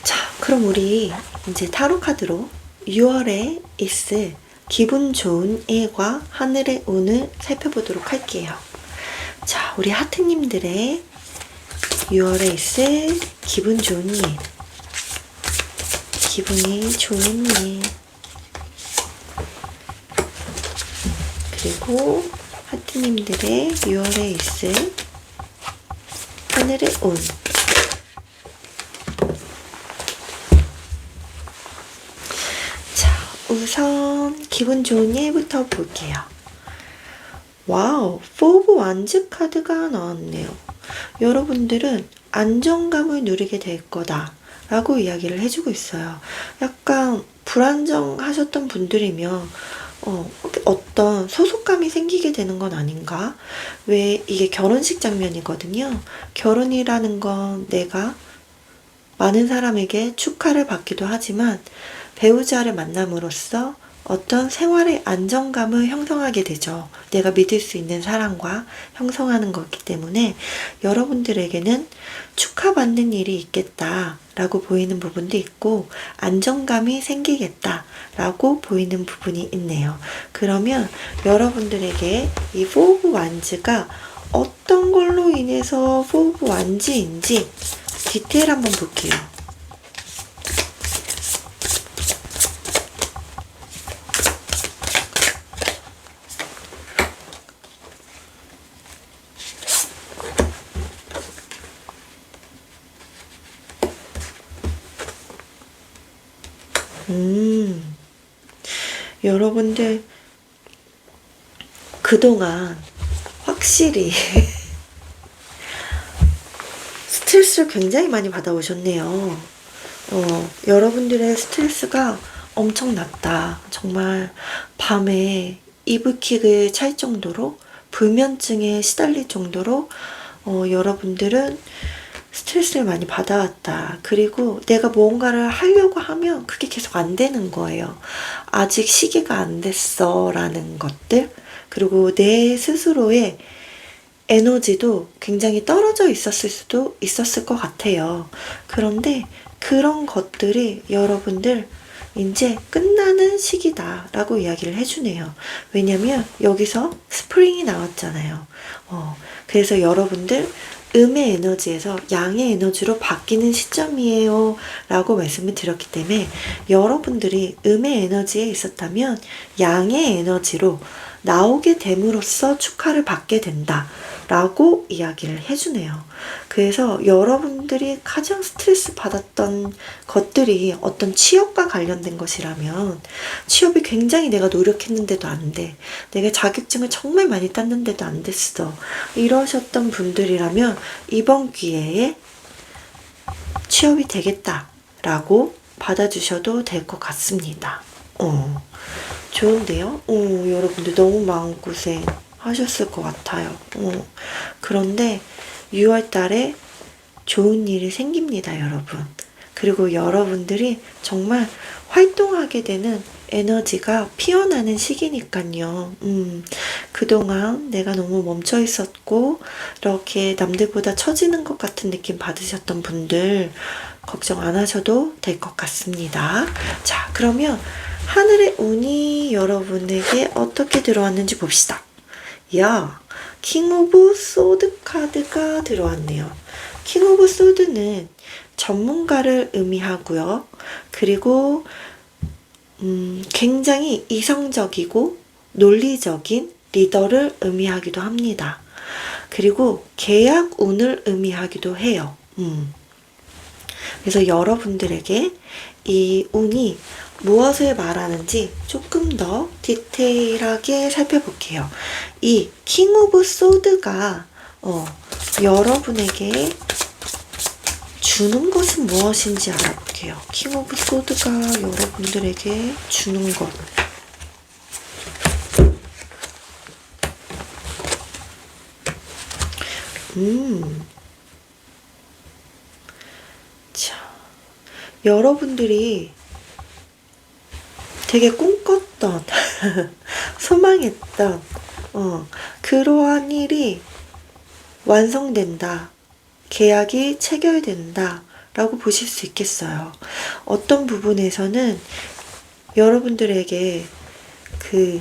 자, 그럼 우리 이제 타로 카드로 6월에 있을 기분 좋은 일과 하늘의 운을 살펴보도록 할게요. 자, 우리 하트님들의 6월에 있을 기분 좋은 일, 기분이 좋은 일, 그리고 하트님들의 6월에 있을 하늘의 운. 자, 우선 기분 좋은 일부터 볼게요. 와우, 4 오브 완즈 카드가 나왔네요. 여러분들은 안정감을 누리게 될 거다 라고 이야기를 해주고 있어요. 약간 불안정하셨던 분들이면 어떤 소속감이 생기게 되는 건 아닌가? 왜 이게 결혼식 장면이거든요. 결혼이라는 건 내가 많은 사람에게 축하를 받기도 하지만 배우자를 만남으로써 어떤 생활의 안정감을 형성하게 되죠. 내가 믿을 수 있는 사람과 형성하는 거기 때문에 여러분들에게는 축하받는 일이 있겠다라고 보이는 부분도 있고 안정감이 생기겠다라고 보이는 부분이 있네요. 그러면 여러분들에게 이 4 오브 완즈가 어떤 걸로 인해서 4 오브 완즈인지 디테일 한번 볼게요. 여러분들 그동안 확실히 스트레스를 굉장히 많이 받아오셨네요. 여러분들의 스트레스가 엄청났다. 정말 밤에 이불킥을 찰 정도로 불면증에 시달릴 정도로 여러분들은 스트레스를 많이 받아왔다. 그리고 내가 무언가를 하려고 하면 그게 계속 안 되는 거예요. 아직 시기가 안 됐어 라는 것들, 그리고 내 스스로의 에너지도 굉장히 떨어져 있었을 수도 있었을 것 같아요. 그런데 그런 것들이 여러분들 이제 끝나는 시기다라고 이야기를 해주네요. 왜냐면 여기서 스프링이 나왔잖아요. 그래서 여러분들 음의 에너지에서 양의 에너지로 바뀌는 시점이에요 라고 말씀을 드렸기 때문에 여러분들이 음의 에너지에 있었다면 양의 에너지로 나오게 됨으로써 축하를 받게 된다 라고 이야기를 해주네요. 그래서 여러분들이 가장 스트레스 받았던 것들이 어떤 취업과 관련된 것이라면 취업이 굉장히 내가 노력했는데도 안 돼. 내가 자격증을 정말 많이 땄는데도 안 됐어. 이러셨던 분들이라면 이번 기회에 취업이 되겠다라고 받아주셔도 될 것 같습니다. 좋은데요? 여러분들 너무 마음고생 하셨을 것 같아요. 그런데 6월 달에 좋은 일이 생깁니다, 여러분. 그리고 여러분들이 정말 활동하게 되는 에너지가 피어나는 시기니까요. 그동안 내가 너무 멈춰 있었고 이렇게 남들보다 처지는 것 같은 느낌 받으셨던 분들 걱정 안 하셔도 될 것 같습니다. 자, 그러면 하늘의 운이 여러분에게 어떻게 들어왔는지 봅시다. 킹 오브 소드 카드가 들어왔네요. 킹 오브 소드는 전문가를 의미하고요. 그리고 굉장히 이성적이고 논리적인 리더를 의미하기도 합니다. 그리고 계약 운을 의미하기도 해요. 그래서 여러분들에게 이 운이 무엇을 말하는지 조금 더 디테일하게 살펴볼게요. 이 킹 오브 소드가 여러분에게 주는 것은 무엇인지 알아볼게요. 킹 오브 소드가 여러분들에게 주는 것. 자, 여러분들이 되게 꿈꿨던 소망했던 그러한 일이 완성된다. 계약이 체결된다. 라고 보실 수 있겠어요. 어떤 부분에서는 여러분들에게 그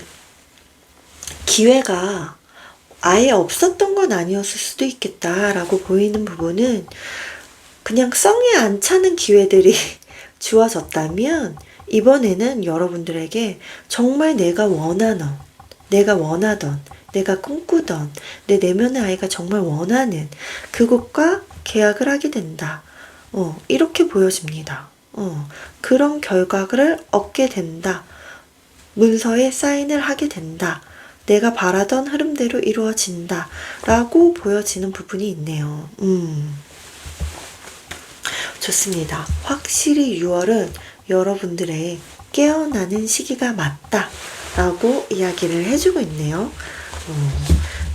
기회가 아예 없었던 건 아니었을 수도 있겠다라고 보이는 부분은 그냥 성에 안 차는 기회들이 주어졌다면 이번에는 여러분들에게 정말 내가 원하던, 내가 꿈꾸던, 내 내면의 아이가 정말 원하는 그것과 계약을 하게 된다. 이렇게 보여집니다. 그런 결과를 얻게 된다. 문서에 사인을 하게 된다. 내가 바라던 흐름대로 이루어진다. 라고 보여지는 부분이 있네요. 좋습니다. 확실히 6월은 여러분들의 깨어나는 시기가 맞다. 라고 이야기를 해주고 있네요.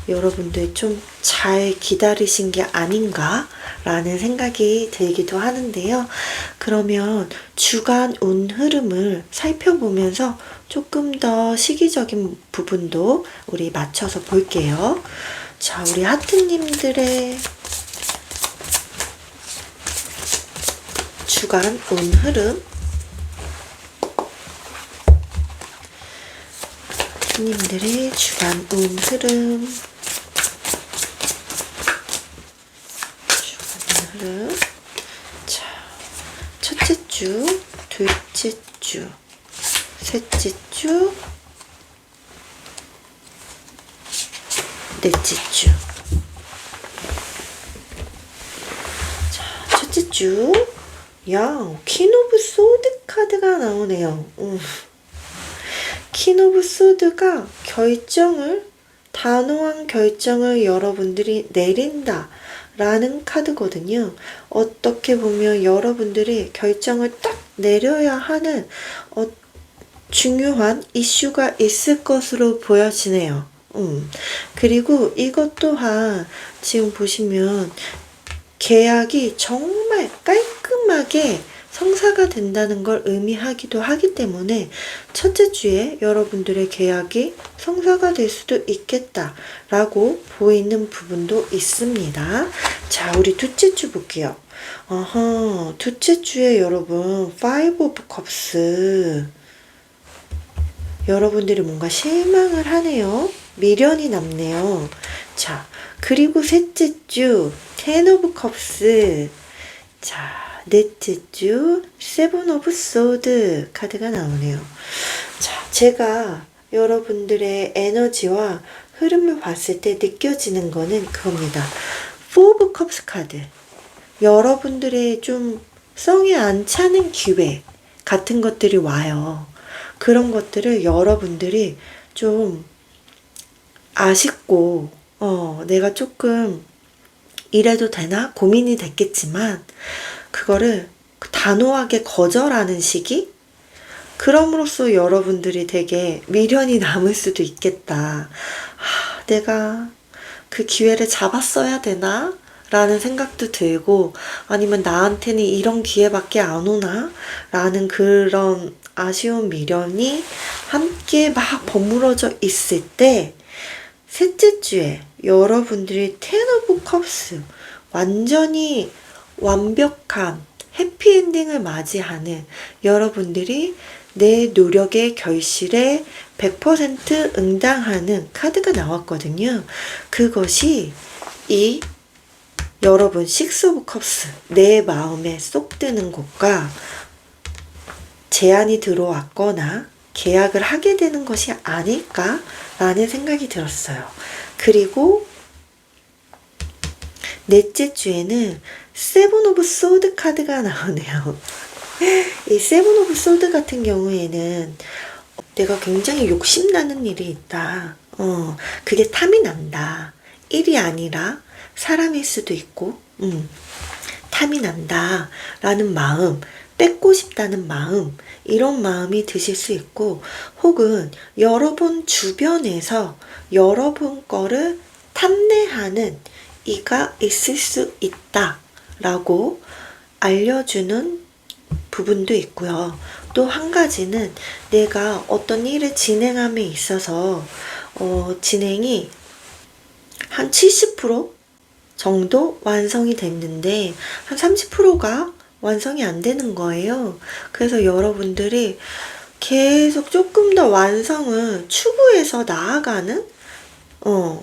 여러분들 좀 잘 기다리신 게 아닌가 라는 생각이 들기도 하는데요. 그러면 주간 운 흐름을 살펴보면서 조금 더 시기적인 부분도 우리 맞춰서 볼게요. 자, 우리 하트님들의 주간 운 흐름, 하트님들의 주간 운 흐름, 자, 첫째 주, 둘째 주, 셋째 주, 넷째 주. 자, 첫째 주, 퀸 오브 소드 카드가 나오네요. 퀸 오브 소드가 단호한 결정을 여러분들이 내린다. 라는 카드거든요. 어떻게 보면 여러분들이 결정을 딱 내려야 하는 중요한 이슈가 있을 것으로 보여지네요. 그리고 이것 또한 지금 보시면 계약이 정말 깔끔하게 성사가 된다는 걸 의미하기도 하기 때문에 첫째 주에 여러분들의 계약이 성사가 될 수도 있겠다라고 보이는 부분도 있습니다. 자, 우리 둘째 주 볼게요. 둘째 주에 여러분, Five of Cups. 여러분들이 뭔가 실망을 하네요. 미련이 남네요. 자, 그리고 셋째 주, Ten of Cups. 자, 넷째 주, Seven of Swords 카드가 나오네요. 자, 제가 여러분들의 에너지와 흐름을 봤을 때 느껴지는 거는 그겁니다. Four of Cups 카드. 여러분들의 좀 성에 안 차는 기회 같은 것들이 와요. 그런 것들을 여러분들이 좀 아쉽고, 내가 조금 이래도 되나? 고민이 됐겠지만, 그거를 단호하게 거절하는 시기? 그럼으로써 여러분들이 되게 미련이 남을 수도 있겠다. 내가 그 기회를 잡았어야 되나? 라는 생각도 들고, 아니면 나한테는 이런 기회밖에 안 오나? 라는 그런 아쉬운 미련이 함께 막 버무러져 있을 때, 셋째 주에 여러분들이 Ten of Cups, 완전히 완벽한 해피엔딩을 맞이하는 여러분들이 내 노력의 결실에 100% 응당하는 카드가 나왔거든요. 그것이 이 여러분 Six of Cups, 내 마음에 쏙 드는 것과 제안이 들어왔거나 계약을 하게 되는 것이 아닐까라는 생각이 들었어요. 그리고 넷째 주에는 세븐 오브 소드 카드가 나오네요. 이 세븐 오브 소드 같은 경우에는 내가 굉장히 욕심나는 일이 있다. 그게 탐이 난다. 일이 아니라 사람일 수도 있고, 탐이 난다. 라는 마음, 뺏고 싶다는 마음, 이런 마음이 드실 수 있고, 혹은 여러분 주변에서 여러분 거를 탐내하는 이가 있을 수 있다. 라고 알려주는 부분도 있고요. 또 한 가지는 내가 어떤 일을 진행함에 있어서 진행이 한 70% 정도 완성이 됐는데 한 30%가 완성이 안 되는 거예요. 그래서 여러분들이 계속 조금 더 완성을 추구해서 나아가는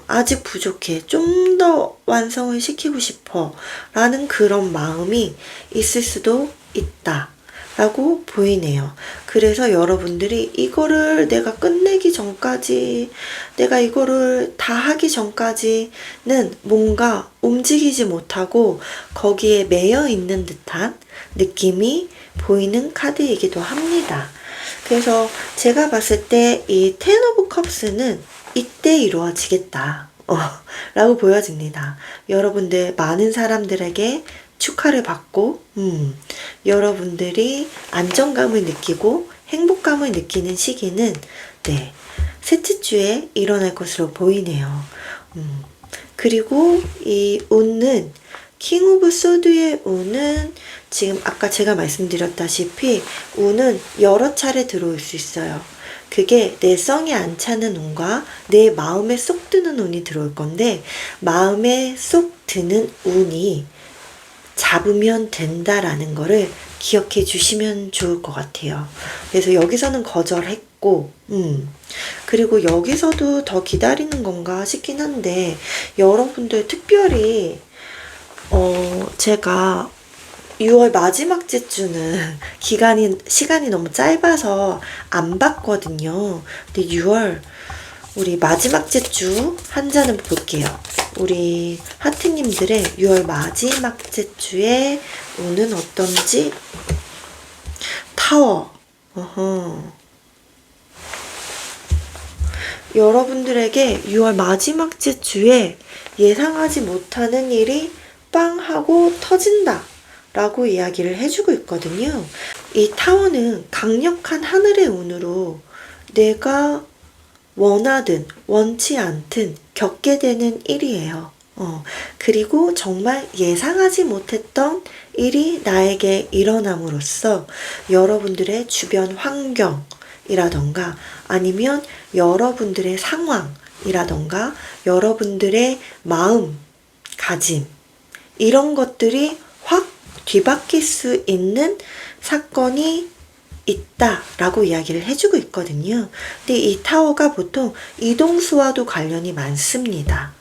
아직 부족해. 좀 더 완성을 시키고 싶어. 라는 그런 마음이 있을 수도 있다. 라고 보이네요. 그래서 여러분들이 이거를 내가 끝내기 전까지, 내가 이거를 다 하기 전까지는 뭔가 움직이지 못하고 거기에 매여 있는 듯한 느낌이 보이는 카드이기도 합니다. 그래서 제가 봤을 때 이 텐 오브 컵스는 이때 이루어지겠다. 라고 보여집니다. 여러분들 많은 사람들에게 축하를 받고 여러분들이 안정감을 느끼고 행복감을 느끼는 시기는 셋째 주에 일어날 것으로 보이네요. 그리고 이 운은 킹 오브 소드의 운은 지금 아까 제가 말씀드렸다시피 운은 여러 차례 들어올 수 있어요. 그게 내 성에 안 차는 운과 내 마음에 쏙 드는 운이 들어올 건데 마음에 쏙 드는 운이 잡으면 된다라는 거를 기억해 주시면 좋을 것 같아요. 그래서 여기서는 거절했고 그리고 여기서도 더 기다리는 건가 싶긴 한데 여러분들 특별히 제가 6월 마지막 주는 시간이 너무 짧아서 안 봤거든요. 근데 6월 우리 마지막 주 한 잔을 볼게요. 우리 하트님들의 6월 마지막 주의 운은 어떤지. 타워. 여러분들에게 6월 마지막 주에 예상하지 못하는 일이 빵 하고 터진다 라고 이야기를 해주고 있거든요. 이 타워는 강력한 하늘의 운으로 내가 원하든 원치 않든 겪게 되는 일이에요. 그리고 정말 예상하지 못했던 일이 나에게 일어남으로써 여러분들의 주변 환경이라던가 아니면 여러분들의 상황이라던가 여러분들의 마음가짐 이런 것들이 확 뒤바뀔 수 있는 사건이 있다라고 이야기를 해주고 있거든요. 근데 이 타워가 보통 이동수와도 관련이 많습니다.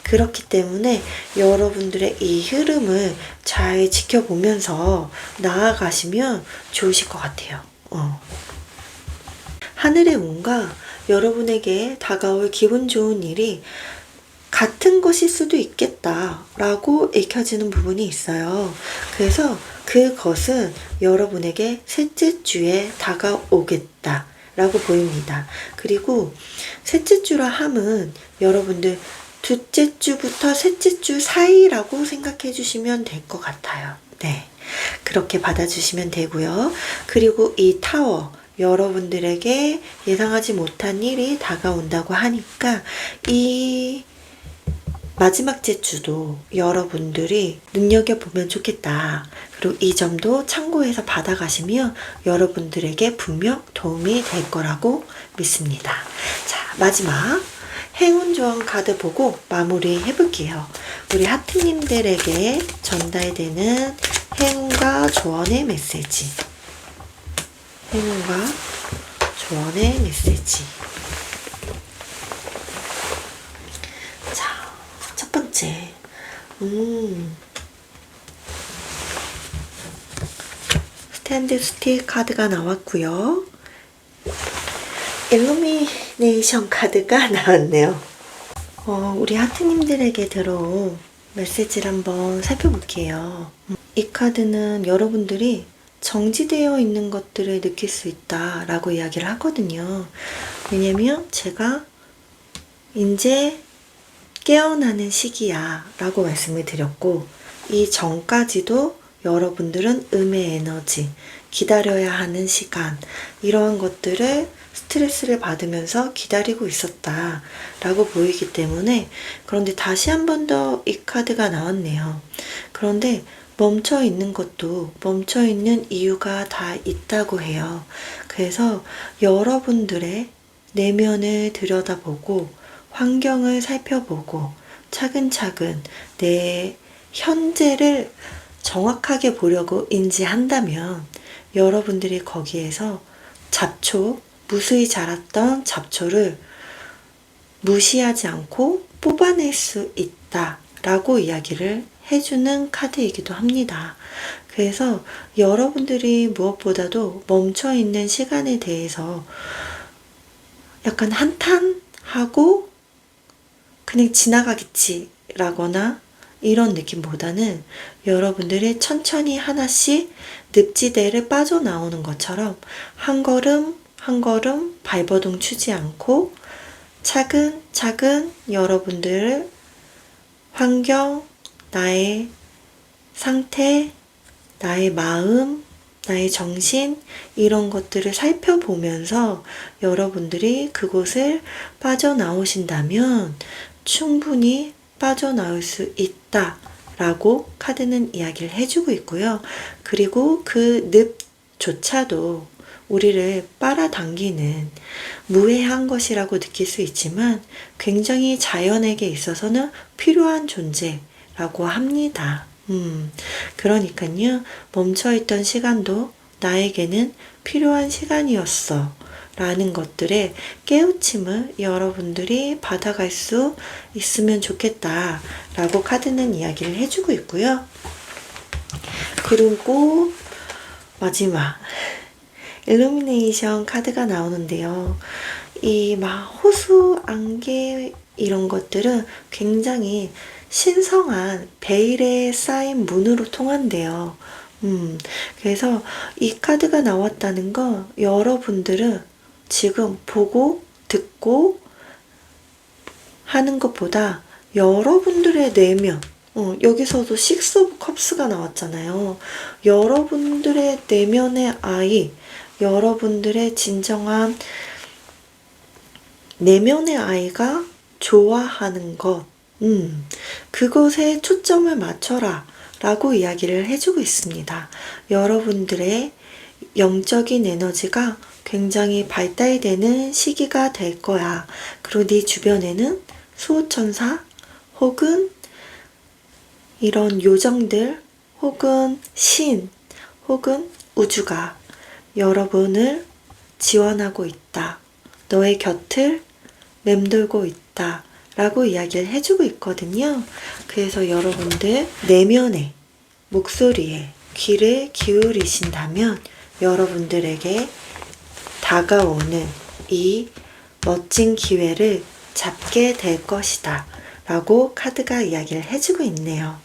그렇기 때문에 여러분들의 이 흐름을 잘 지켜보면서 나아가시면 좋으실 것 같아요. 하늘의 운과 여러분에게 다가올 기분 좋은 일이 같은 것일 수도 있겠다라고 읽혀지는 부분이 있어요. 그래서 그것은 여러분에게 셋째 주에 다가오겠다라고 보입니다. 그리고 셋째 주라 함은 여러분들 둘째 주부터 셋째 주 사이라고 생각해 주시면 될 것 같아요. 네. 그렇게 받아주시면 되고요. 그리고 이 타워, 여러분들에게 예상하지 못한 일이 다가온다고 하니까 이 마지막 제주도 여러분들이 눈여겨보면 좋겠다. 그리고 이 점도 참고해서 받아가시면 여러분들에게 분명 도움이 될 거라고 믿습니다. 자, 마지막 행운 조언 카드 보고 마무리 해볼게요. 우리 하트님들에게 전달되는 행운과 조언의 메시지. 행운과 조언의 메시지. 자, 첫 번째. 스탠드 스틸 카드가 나왔고요. 일루미네이션 카드가 나왔네요. 우리 하트님들에게 들어온 메시지를 한번 살펴볼게요. 이 카드는 여러분들이 정지되어 있는 것들을 느낄 수 있다라고 이야기를 하거든요. 왜냐면 제가 이제 깨어나는 시기야 라고 말씀을 드렸고, 이 전까지도 여러분들은 음의 에너지, 기다려야 하는 시간, 이러한 것들을 스트레스를 받으면서 기다리고 있었다 라고 보이기 때문에, 그런데 다시 한 번 더 이 카드가 나왔네요. 그런데 멈춰 있는 것도 멈춰 있는 이유가 다 있다고 해요. 그래서 여러분들의 내면을 들여다보고 환경을 살펴보고 차근차근 내 현재를 정확하게 보려고 인지한다면 여러분들이 거기에서 잡초, 무수히 자랐던 잡초를 무시하지 않고 뽑아낼 수 있다라고 이야기를 해주는 카드이기도 합니다. 그래서 여러분들이 무엇보다도 멈춰있는 시간에 대해서 약간 한탄하고 그냥 지나가겠지라거나 이런 느낌보다는 여러분들이 천천히 하나씩 늪지대를 빠져나오는 것처럼 한 걸음 한 걸음 발버둥 치지 않고 차근차근 여러분들 환경, 나의 상태, 나의 마음, 나의 정신, 이런 것들을 살펴보면서 여러분들이 그곳을 빠져나오신다면 충분히 빠져나올 수 있다 라고 카드는 이야기를 해주고 있고요. 그리고 그 늪조차도 우리를 빨아당기는 무해한 것이라고 느낄 수 있지만 굉장히 자연에게 있어서는 필요한 존재라고 합니다. 그러니까요, 멈춰있던 시간도 나에게는 필요한 시간이었어 라는 것들의 깨우침을 여러분들이 받아갈 수 있으면 좋겠다 라고 카드는 이야기를 해주고 있고요. 그리고 마지막 일루미네이션 카드가 나오는데요. 이 막 호수, 안개 이런 것들은 굉장히 신성한 베일에 쌓인 문으로 통한대요. 그래서 이 카드가 나왔다는 거 여러분들은 지금 보고 듣고 하는 것보다 여러분들의 내면, 여기서도 식스 오브 컵스가 나왔잖아요. 여러분들의 내면의 아이, 여러분들의 진정한 내면의 아이가 좋아하는 것, 그것에 초점을 맞춰라 라고 이야기를 해주고 있습니다. 여러분들의 영적인 에너지가 굉장히 발달되는 시기가 될 거야. 그리고 네 주변에는 수호천사 혹은 이런 요정들 혹은 신, 혹은 우주가 여러분을 지원하고 있다. 너의 곁을 맴돌고 있다. 라고 이야기를 해주고 있거든요. 그래서 여러분들 내면의 목소리에 귀를 기울이신다면 여러분들에게 다가오는 이 멋진 기회를 잡게 될 것이다. 라고 카드가 이야기를 해주고 있네요.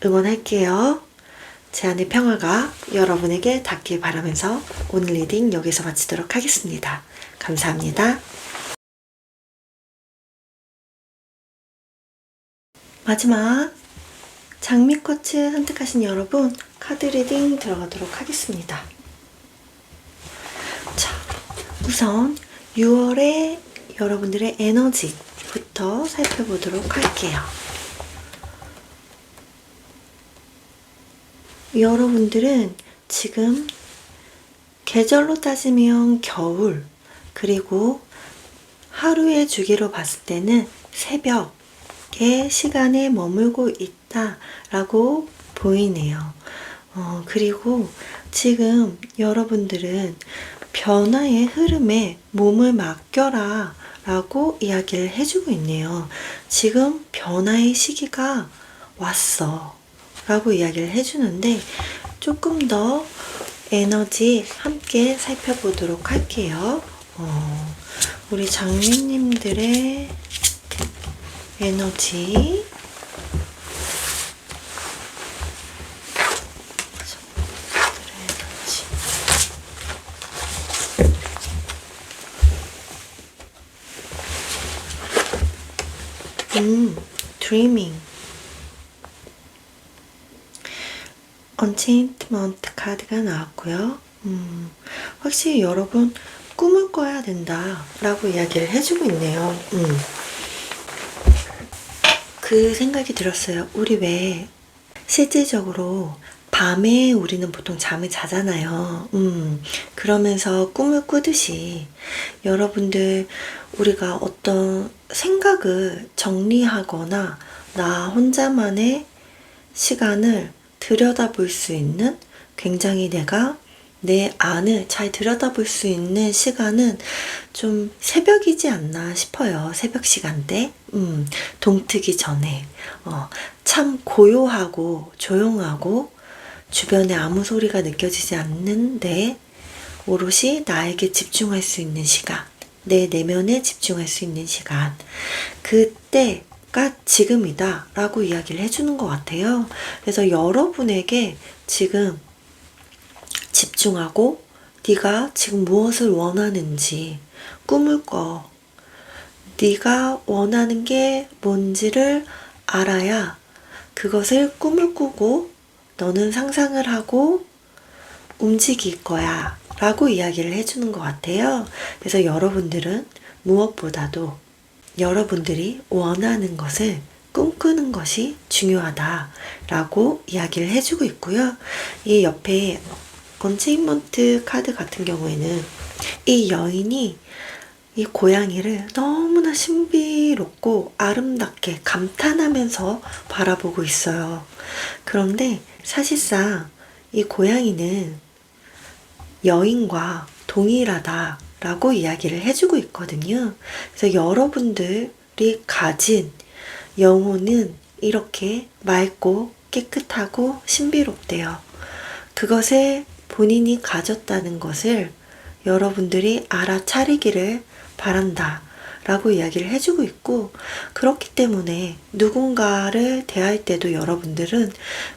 응원할게요. 제 안의 평화가 여러분에게 닿길 바라면서 오늘 리딩 여기서 마치도록 하겠습니다. 감사합니다. 마지막 장미꽃을 선택하신 여러분 카드 리딩 들어가도록 하겠습니다. 자, 우선 6월의 여러분들의 에너지부터 살펴보도록 할게요. 여러분들은 지금 계절로 따지면 겨울, 그리고 하루의 주기로 봤을 때는 새벽의 시간에 머물고 있다라고 보이네요. 그리고 지금 여러분들은 변화의 흐름에 몸을 맡겨라 라고 이야기를 해주고 있네요. 지금 변화의 시기가 왔어 라고 이야기를 해주는데 조금 더 에너지 함께 살펴보도록 할게요. 우리 장미님들의 에너지 dreaming 언체인트먼트 카드가 나왔고요. 확실히 여러분 꿈을 꿔야 된다 라고 이야기를 해주고 있네요. 그 생각이 들었어요. 우리 왜 실질적으로 밤에 우리는 보통 잠을 자잖아요. 그러면서 꿈을 꾸듯이 여러분들 우리가 어떤 생각을 정리하거나 나 혼자만의 시간을 들여다볼 수 있는 굉장히 내가 내 안을 잘 들여다볼 수 있는 시간은 좀 새벽이지 않나 싶어요. 새벽 시간대. 동트기 전에. 참 고요하고 조용하고 주변에 아무 소리가 느껴지지 않는데 오롯이 나에게 집중할 수 있는 시간. 내 내면에 집중할 수 있는 시간. 그때가 지금이다 라고 이야기를 해주는 것 같아요. 그래서 여러분에게 지금 집중하고 네가 지금 무엇을 원하는지 꿈을 꿔. 네가 원하는 게 뭔지를 알아야 그것을 꿈을 꾸고 너는 상상을 하고 움직일 거야 라고 이야기를 해주는 것 같아요. 그래서 여러분들은 무엇보다도 여러분들이 원하는 것을 꿈꾸는 것이 중요하다 라고 이야기를 해주고 있고요. 이 옆에 언체인먼트 카드 같은 경우에는 이 여인이 이 고양이를 너무나 신비롭고 아름답게 감탄하면서 바라보고 있어요. 그런데 사실상 이 고양이는 여인과 동일하다 라고 이야기를 해주고 있거든요. 그래서 여러분들이 가진 영혼은 이렇게 맑고 깨끗하고 신비롭대요. 그것을 본인이 가졌다는 것을 여러분들이 알아차리기를 바란다 라고 이야기를 해주고 있고, 그렇기 때문에 누군가를 대할 때도 여러분들은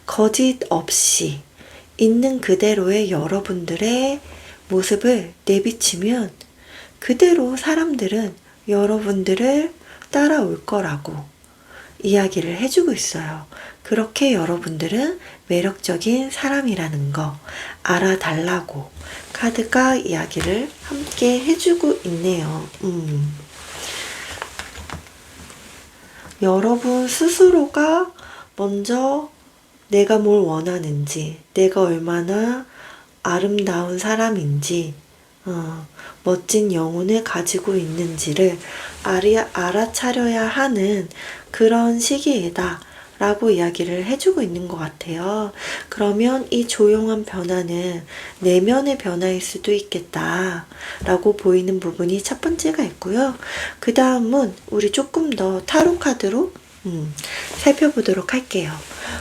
거짓 없이 있는 그대로의 여러분들의 모습을 내비치면 그대로 사람들은 여러분들을 따라올 거라고 이야기를 해주고 있어요. 그렇게 여러분들은 매력적인 사람이라는 거 알아달라고 카드가 이야기를 함께 해주고 있네요. 여러분 스스로가 먼저 내가 뭘 원하는지, 내가 얼마나 아름다운 사람인지, 멋진 영혼을 가지고 있는지를 알아차려야 하는 그런 시기이다 라고 이야기를 해주고 있는 것 같아요. 그러면 이 조용한 변화는 내면의 변화일 수도 있겠다 라고 보이는 부분이 첫 번째가 있고요. 그 다음은 우리 조금 더 타로 카드로 살펴보도록 할게요.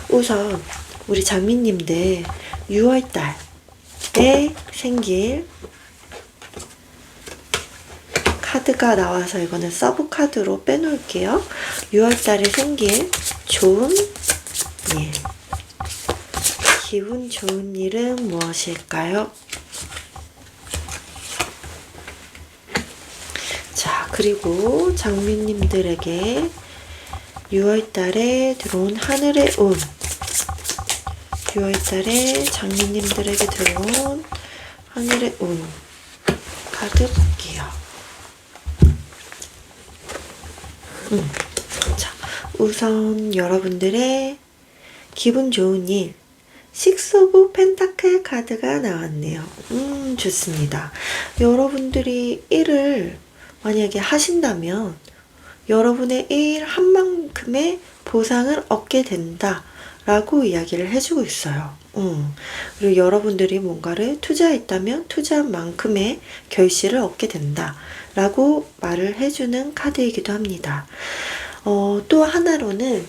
우선 우리 장미님들 6월달에 생길 카드가 나와서 이거는 서브 카드로 빼놓을게요. 6월달에 생길 좋은 일, 기분 좋은 일은 무엇일까요? 자, 그리고 장미님들에게 6월달에 들어온 하늘의 운, 6월달에 장미님들에게 들어온 하늘의 운 카드 볼게요. 자, 우선 여러분들의 기분 좋은 일, 식스 오브 펜타클 카드가 나왔네요. 좋습니다. 여러분들이 일을 만약에 하신다면 여러분의 일 한 만큼의 보상을 얻게 된다 라고 이야기를 해주고 있어요. 그리고 여러분들이 뭔가를 투자했다면 투자한 만큼의 결실을 얻게 된다 라고 말을 해주는 카드이기도 합니다. 또 하나로는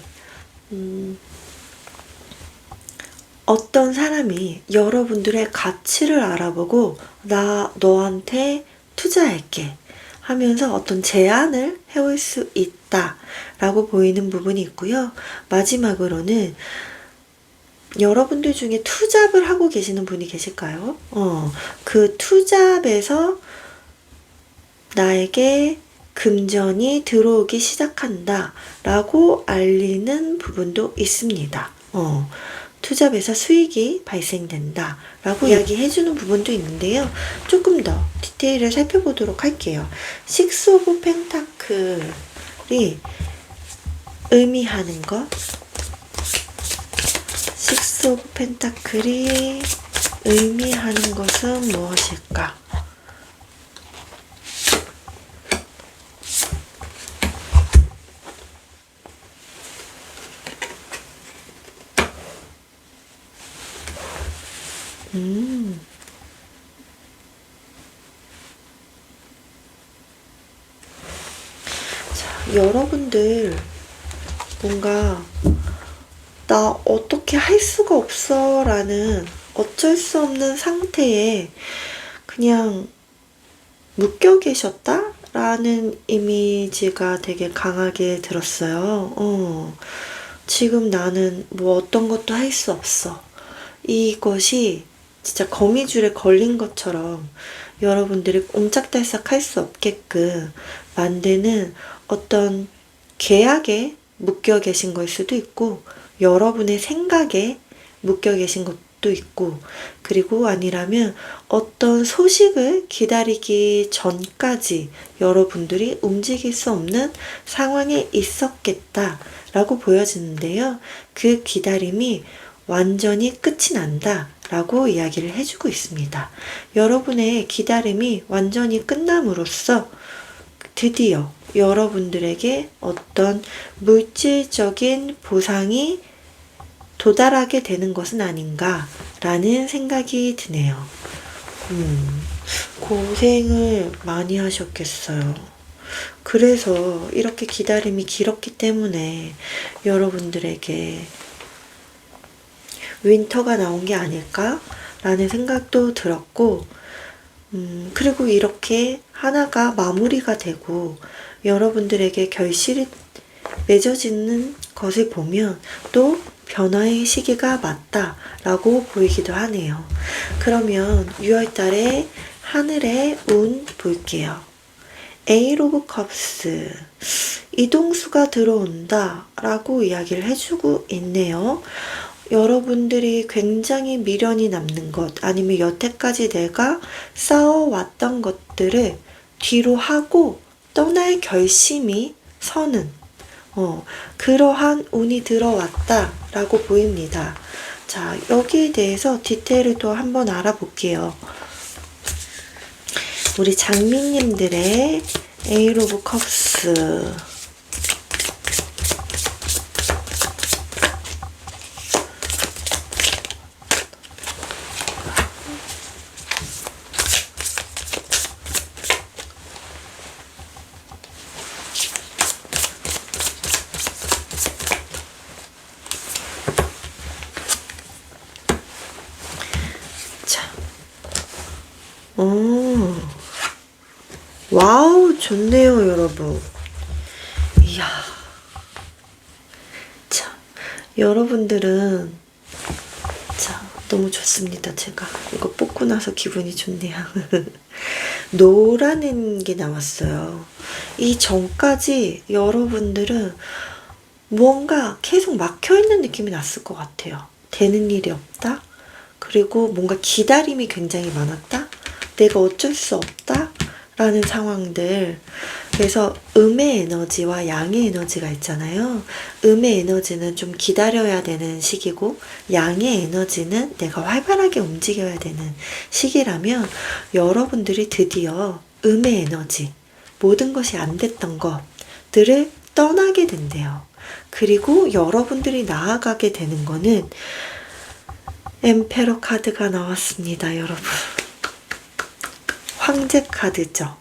어떤 사람이 여러분들의 가치를 알아보고 나 너한테 투자할게 하면서 어떤 제안을 해올 수 있다 라고 보이는 부분이 있고요. 마지막으로는 여러분들 중에 투잡을 하고 계시는 분이 계실까요? 그 투잡에서 나에게 금전이 들어오기 시작한다 라고 알리는 부분도 있습니다. 투잡에서 수익이 발생된다 라고 이야기해주는 부분도 있는데요. 조금 더 디테일을 살펴보도록 할게요. 식스 오브 펜타클이 의미하는 것, 식스 오브 펜타클이 의미하는 것은 무엇일까? 자, 여러분들 뭔가 나 어떻게 할 수가 없어 라는 어쩔 수 없는 상태에 그냥 묶여 계셨다? 라는 이미지가 되게 강하게 들었어요. 지금 나는 뭐 어떤 것도 할 수 없어. 이것이 진짜 거미줄에 걸린 것처럼 여러분들이 옴짝달싹 할 수 없게끔 만드는 어떤 계약에 묶여 계신 걸 수도 있고 여러분의 생각에 묶여 계신 것도 있고 그리고 아니라면 어떤 소식을 기다리기 전까지 여러분들이 움직일 수 없는 상황에 있었겠다라고 보여지는데요. 그 기다림이 완전히 끝이 난다 라고 이야기를 해주고 있습니다. 여러분의 기다림이 완전히 끝남으로써 드디어 여러분들에게 어떤 물질적인 보상이 도달하게 되는 것은 아닌가 라는 생각이 드네요. 고생을 많이 하셨겠어요. 그래서 이렇게 기다림이 길었기 때문에 여러분들에게 윈터가 나온 게 아닐까 라는 생각도 들었고 그리고 이렇게 하나가 마무리가 되고 여러분들에게 결실이 맺어지는 것을 보면 또 변화의 시기가 맞다라고 보이기도 하네요. 그러면 6월달에 하늘의 운 볼게요. 에잇 오브 컵스, 이동수가 들어온다 라고 이야기를 해주고 있네요. 여러분들이 굉장히 미련이 남는 것 아니면 여태까지 내가 쌓아왔던 것들을 뒤로 하고 떠날 결심이 서는 그러한 운이 들어왔다 라고 보입니다. 자, 여기에 대해서 디테일을 또 한번 알아볼게요. 우리 장미님들의 에잇 오브 컵스, 와우, 좋네요, 여러분. 이야. 자, 여러분들은, 자, 너무 좋습니다. 제가 이거 뽑고 나서 기분이 좋네요. 노라는 게 나왔어요. 이 전까지 여러분들은 무언가 계속 막혀있는 느낌이 났을 것 같아요. 되는 일이 없다? 그리고 뭔가 기다림이 굉장히 많았다? 내가 어쩔 수 없다? 라는 상황들. 그래서 음의 에너지와 양의 에너지가 있잖아요. 음의 에너지는 좀 기다려야 되는 시기고, 양의 에너지는 내가 활발하게 움직여야 되는 시기라면, 여러분들이 드디어 음의 에너지, 모든 것이 안 됐던 것들을 떠나게 된대요. 그리고 여러분들이 나아가게 되는 거는 엠페러 카드가 나왔습니다, 여러분. 황제 카드죠.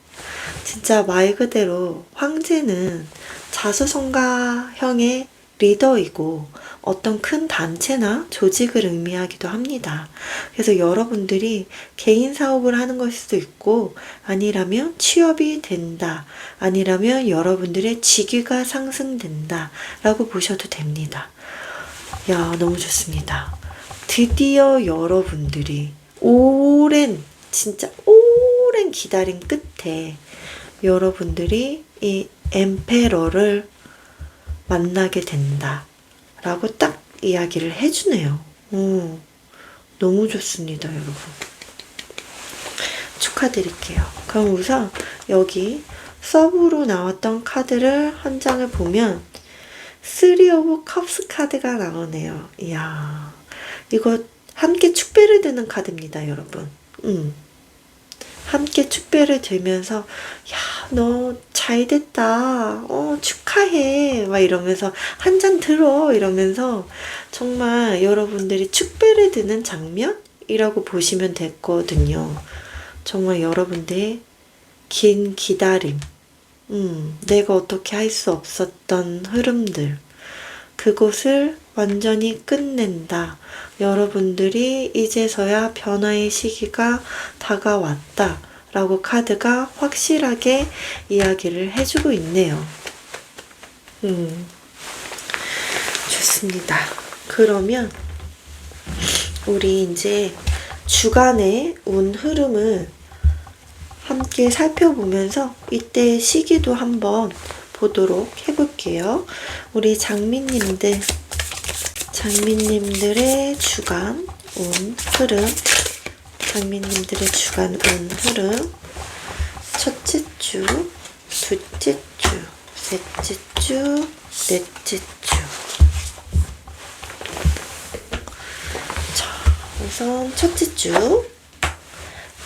진짜 말 그대로 황제는 자수성가형의 리더이고 어떤 큰 단체나 조직을 의미하기도 합니다. 그래서 여러분들이 개인 사업을 하는 것일 수도 있고, 아니라면 취업이 된다, 아니라면 여러분들의 직위가 상승된다 라고 보셔도 됩니다. 야, 너무 좋습니다. 드디어 여러분들이 진짜 오랜 기다림 끝에 여러분들이 이 엠페러를 만나게 된다 라고 딱 이야기를 해주네요. 너무 좋습니다, 여러분. 축하드릴게요. 그럼 우선 여기 서브로 나왔던 카드를 한 장을 보면 3 of Cups 카드가 나오네요. 이야, 이거 함께 축배를 드는 카드입니다, 여러분. 함께 축배를 들면서, 야, 너 잘됐다. 축하해. 막 이러면서, 한 잔 들어. 이러면서, 정말 여러분들이 축배를 드는 장면이라고 보시면 됐거든요. 정말 여러분들의 긴 기다림, 내가 어떻게 할 수 없었던 흐름들, 그곳을 완전히 끝낸다. 여러분들이 이제서야 변화의 시기가 다가왔다 라고 카드가 확실하게 이야기를 해주고 있네요. 좋습니다. 그러면 우리 이제 주간의 운 흐름을 함께 살펴보면서 이때 시기도 한번 보도록 해볼게요. 우리 장미님들의 주간 운 흐름, 첫째 주, 둘째 주, 셋째 주, 넷째 주. 자, 우선 첫째 주,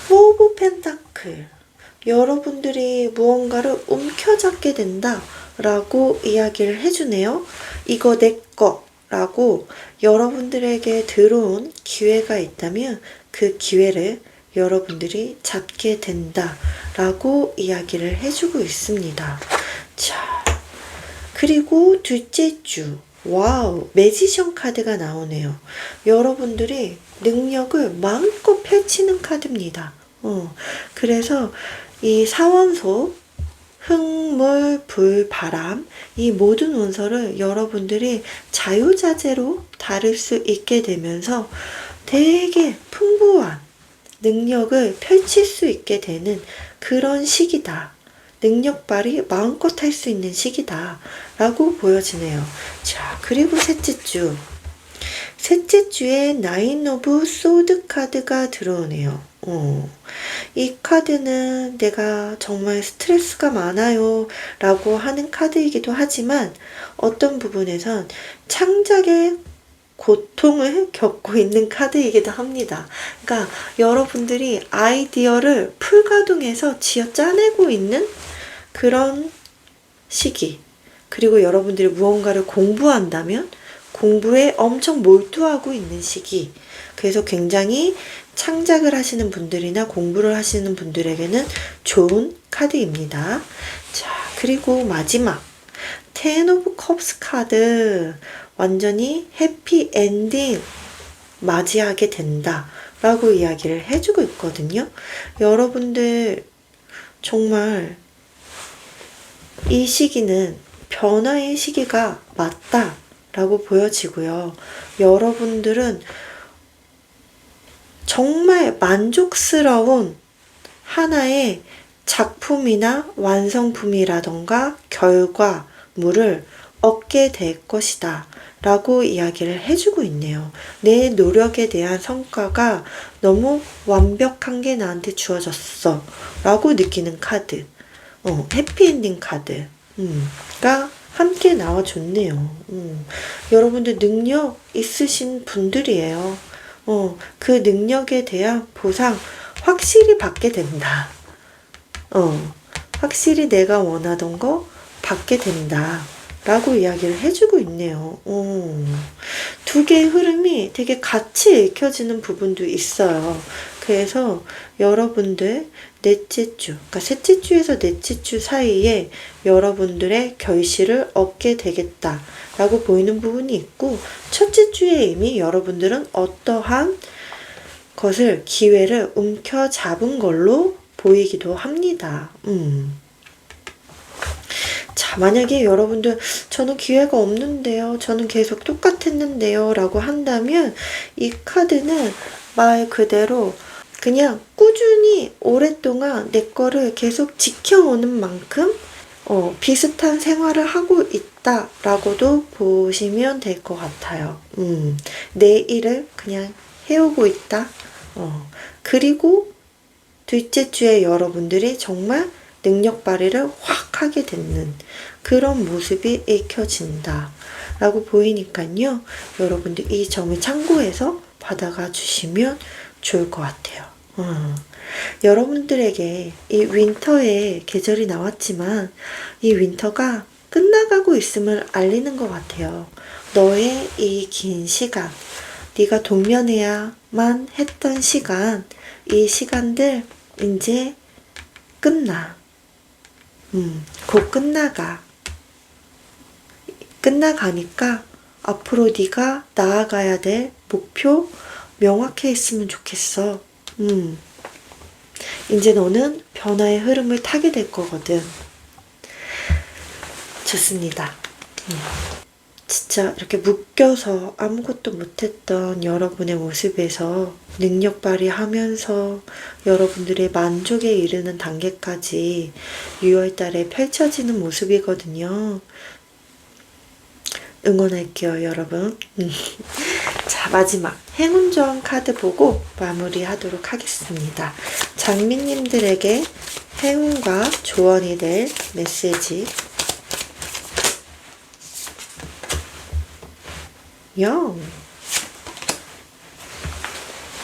4 오브 펜타클. 여러분들이 무언가를 움켜잡게 된다 라고 이야기를 해주네요. 이거 내 거 라고 여러분들에게 들어온 기회가 있다면 그 기회를 여러분들이 잡게 된다 라고 이야기를 해주고 있습니다. 자, 그리고 둘째 주, 와우, 매지션 카드가 나오네요. 여러분들이 능력을 마음껏 펼치는 카드입니다. 그래서 이 사원소, 흙물, 불, 바람, 이 모든 원소를 여러분들이 자유자재로 다룰 수 있게 되면서 되게 풍부한 능력을 펼칠 수 있게 되는 그런 시기다. 능력 발휘 마음껏 할 수 있는 시기다 라고 보여지네요. 자, 그리고 셋째 주에 9 오브 소드 카드가 들어오네요. 이 카드는 내가 정말 스트레스가 많아요 라고 하는 카드이기도 하지만 어떤 부분에선 창작의 고통을 겪고 있는 카드이기도 합니다. 그러니까 여러분들이 아이디어를 풀가동해서 쥐어 짜내고 있는 그런 시기, 그리고 여러분들이 무언가를 공부한다면 공부에 엄청 몰두하고 있는 시기, 그래서 굉장히 창작을 하시는 분들이나 공부를 하시는 분들에게는 좋은 카드입니다. 자, 그리고 마지막 10 오브 컵스 카드, 완전히 해피 엔딩 맞이하게 된다 라고 이야기를 해주고 있거든요. 여러분들 정말 이 시기는 변화의 시기가 맞다라고 보여지고요. 여러분들은 정말 만족스러운 하나의 작품이나 완성품이라던가 결과물을 얻게 될 것이다 라고 이야기를 해주고 있네요. 내 노력에 대한 성과가 너무 완벽한 게 나한테 주어졌어 라고 느끼는 카드, 해피엔딩 카드가 함께 나와줬네요. 여러분들 능력 있으신 분들이에요. 그 능력에 대한 보상 확실히 받게 된다. 확실히 내가 원하던 거 받게 된다. 라고 이야기를 해주고 있네요. 두 개의 흐름이 되게 같이 읽혀지는 부분도 있어요. 그래서 여러분들 넷째 주, 그러니까 셋째 주에서 넷째 주 사이에 여러분들의 결실을 얻게 되겠다 라고 보이는 부분이 있고, 첫째 주에 이미 여러분들은 어떠한 것을, 기회를 움켜잡은 걸로 보이기도 합니다. 자, 만약에 여러분들 저는 기회가 없는데요, 저는 계속 똑같았는데요 라고 한다면, 이 카드는 말 그대로 그냥 꾸준히 오랫동안 내 거를 계속 지켜오는 만큼 비슷한 생활을 하고 있다라고도 보시면 될 것 같아요. 내 일을 그냥 해오고 있다. 그리고 둘째 주에 여러분들이 정말 능력 발휘를 확 하게 되는 그런 모습이 읽혀진다 라고 보이니까요. 여러분들 이 점을 참고해서 받아가 주시면 좋을 것 같아요. 여러분들에게 이 윈터의 계절이 나왔지만 이 윈터가 끝나가고 있음을 알리는 것 같아요. 너의 이 긴 시간, 네가 동면해야만 했던 시간, 이 시간들 이제 끝나. 곧 끝나가니까 앞으로 네가 나아가야 될 목표 명확해했으면 좋겠어. 이제 너는 변화의 흐름을 타게 될 거거든. 좋습니다. 진짜 이렇게 묶여서 아무것도 못했던 여러분의 모습에서 능력 발휘하면서 여러분들의 만족에 이르는 단계까지 6월달에 펼쳐지는 모습이거든요. 응원할게요, 여러분. 자, 마지막 행운조언 카드 보고 마무리하도록 하겠습니다. 장미님들에게 행운과 조언이 될 메시지. 영.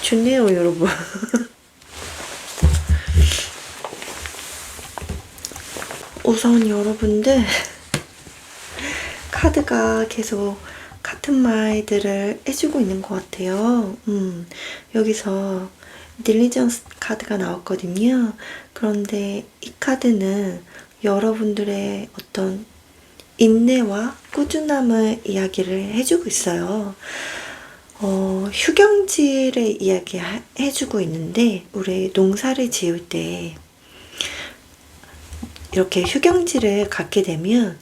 좋네요, 여러분. 우선 여러분들 카드가 계속 같은 말들을 해주고 있는 것 같아요. 여기서 딜리전스 카드가 나왔거든요. 그런데 이 카드는 여러분들의 어떤 인내와 꾸준함을 이야기를 해주고 있어요. 휴경지를 이야기해주고 있는데, 우리 농사를 지을 때 이렇게 휴경지를 갖게 되면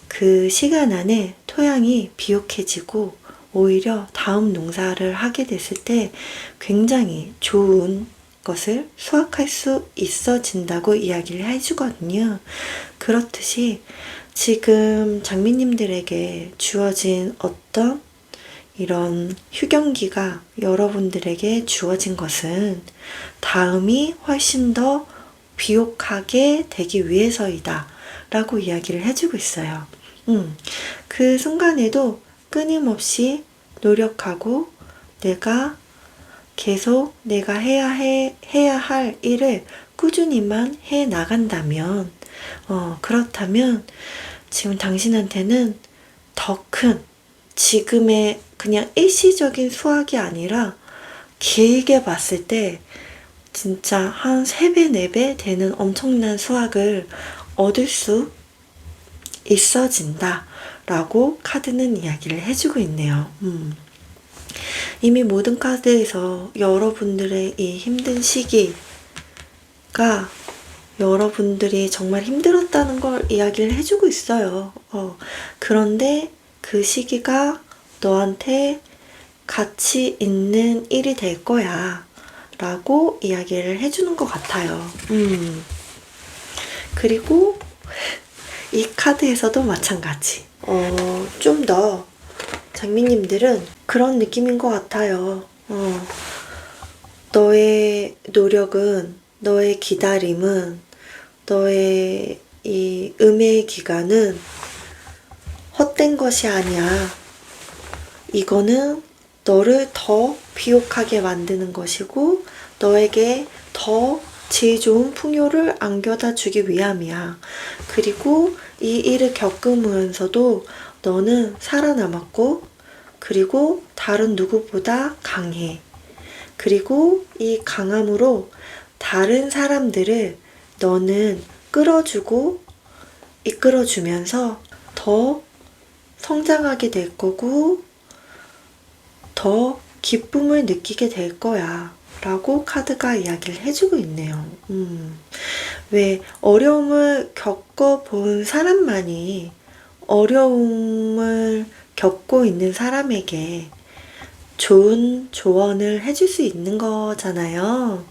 그 시간 안에 토양이 비옥해지고 오히려 다음 농사를 하게 됐을 때 굉장히 좋은 것을 수확할 수 있어진다고 이야기를 해주거든요. 그렇듯이 지금 장미님들에게 주어진 어떤 이런 휴경기가 여러분들에게 주어진 것은 다음이 훨씬 더 비옥하게 되기 위해서이다 라고 이야기를 해주고 있어요. 그 순간에도 끊임없이 노력하고 내가 계속 내가 해야 할 일을 꾸준히만 해 나간다면, 그렇다면 지금 당신한테는 더 큰, 지금의 그냥 일시적인 수확이 아니라 길게 봤을 때 진짜 한 3배, 4배 되는 엄청난 수확을 얻을 수 있어진다 라고 카드는 이야기를 해주고 있네요. 이미 모든 카드에서 여러분들의 이 힘든 시기가 여러분들이 정말 힘들었다는 걸 이야기를 해주고 있어요. 그런데 그 시기가 너한테 가치 있는 일이 될 거야 라고 이야기를 해주는 것 같아요. 그리고 이 카드에서도 마찬가지. 좀 더 장미님들은 그런 느낌인 것 같아요. 너의 노력은, 너의 기다림은, 너의 이 음해의 기간은 헛된 것이 아니야. 이거는 너를 더 비옥하게 만드는 것이고 너에게 더 질 좋은 풍요를 안겨다 주기 위함이야. 그리고 이 일을 겪으면서도 너는 살아남았고 그리고 다른 누구보다 강해. 그리고 이 강함으로 다른 사람들을 너는 끌어주고 이끌어주면서 더 성장하게 될 거고 더 기쁨을 느끼게 될 거야 라고 카드가 이야기를 해주고 있네요. 왜 어려움을 겪어본 사람만이 어려움을 겪고 있는 사람에게 좋은 조언을 해줄 수 있는 거잖아요.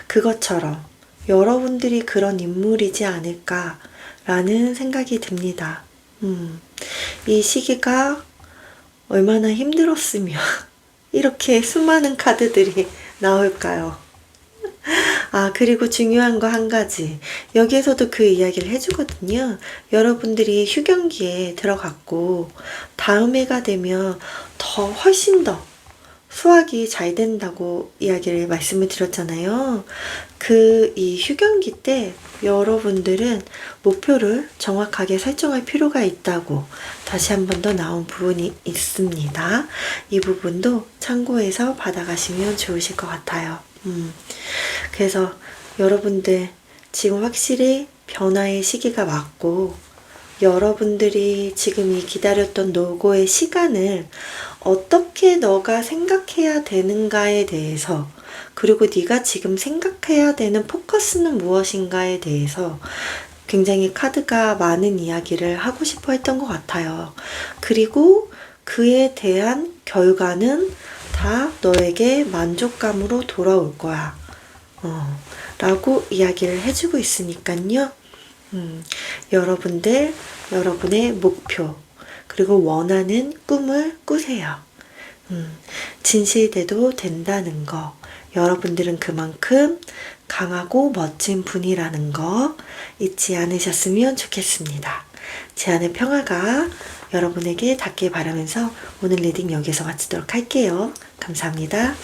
그것처럼 여러분들이 그런 인물이지 않을까라는 생각이 듭니다. 이 시기가 얼마나 힘들었으면 이렇게 수많은 카드들이 나올까요? 그리고 중요한 거 한 가지. 여기에서도 그 이야기를 해주거든요. 여러분들이 휴경기에 들어갔고 다음 해가 되면 훨씬 더 수학이 잘 된다고 이야기를 말씀을 드렸잖아요. 이 휴경기 때 여러분들은 목표를 정확하게 설정할 필요가 있다고 다시 한 번 더 나온 부분이 있습니다. 이 부분도 참고해서 받아가시면 좋으실 것 같아요. 그래서 여러분들 지금 확실히 변화의 시기가 왔고 여러분들이 지금 이 기다렸던 노고의 시간을 어떻게 너가 생각해야 되는가에 대해서 그리고 네가 지금 생각해야 되는 포커스는 무엇인가에 대해서 굉장히 카드가 많은 이야기를 하고 싶어 했던 것 같아요. 그리고 그에 대한 결과는 다 너에게 만족감으로 돌아올 거야. 라고 이야기를 해주고 있으니까요. 여러분들, 여러분의 목표, 그리고 원하는 꿈을 꾸세요. 진실돼도 된다는 거, 여러분들은 그만큼 강하고 멋진 분이라는 거 잊지 않으셨으면 좋겠습니다. 제안의 평화가 여러분에게 닿길 바라면서 오늘 리딩 여기서 마치도록 할게요. 감사합니다.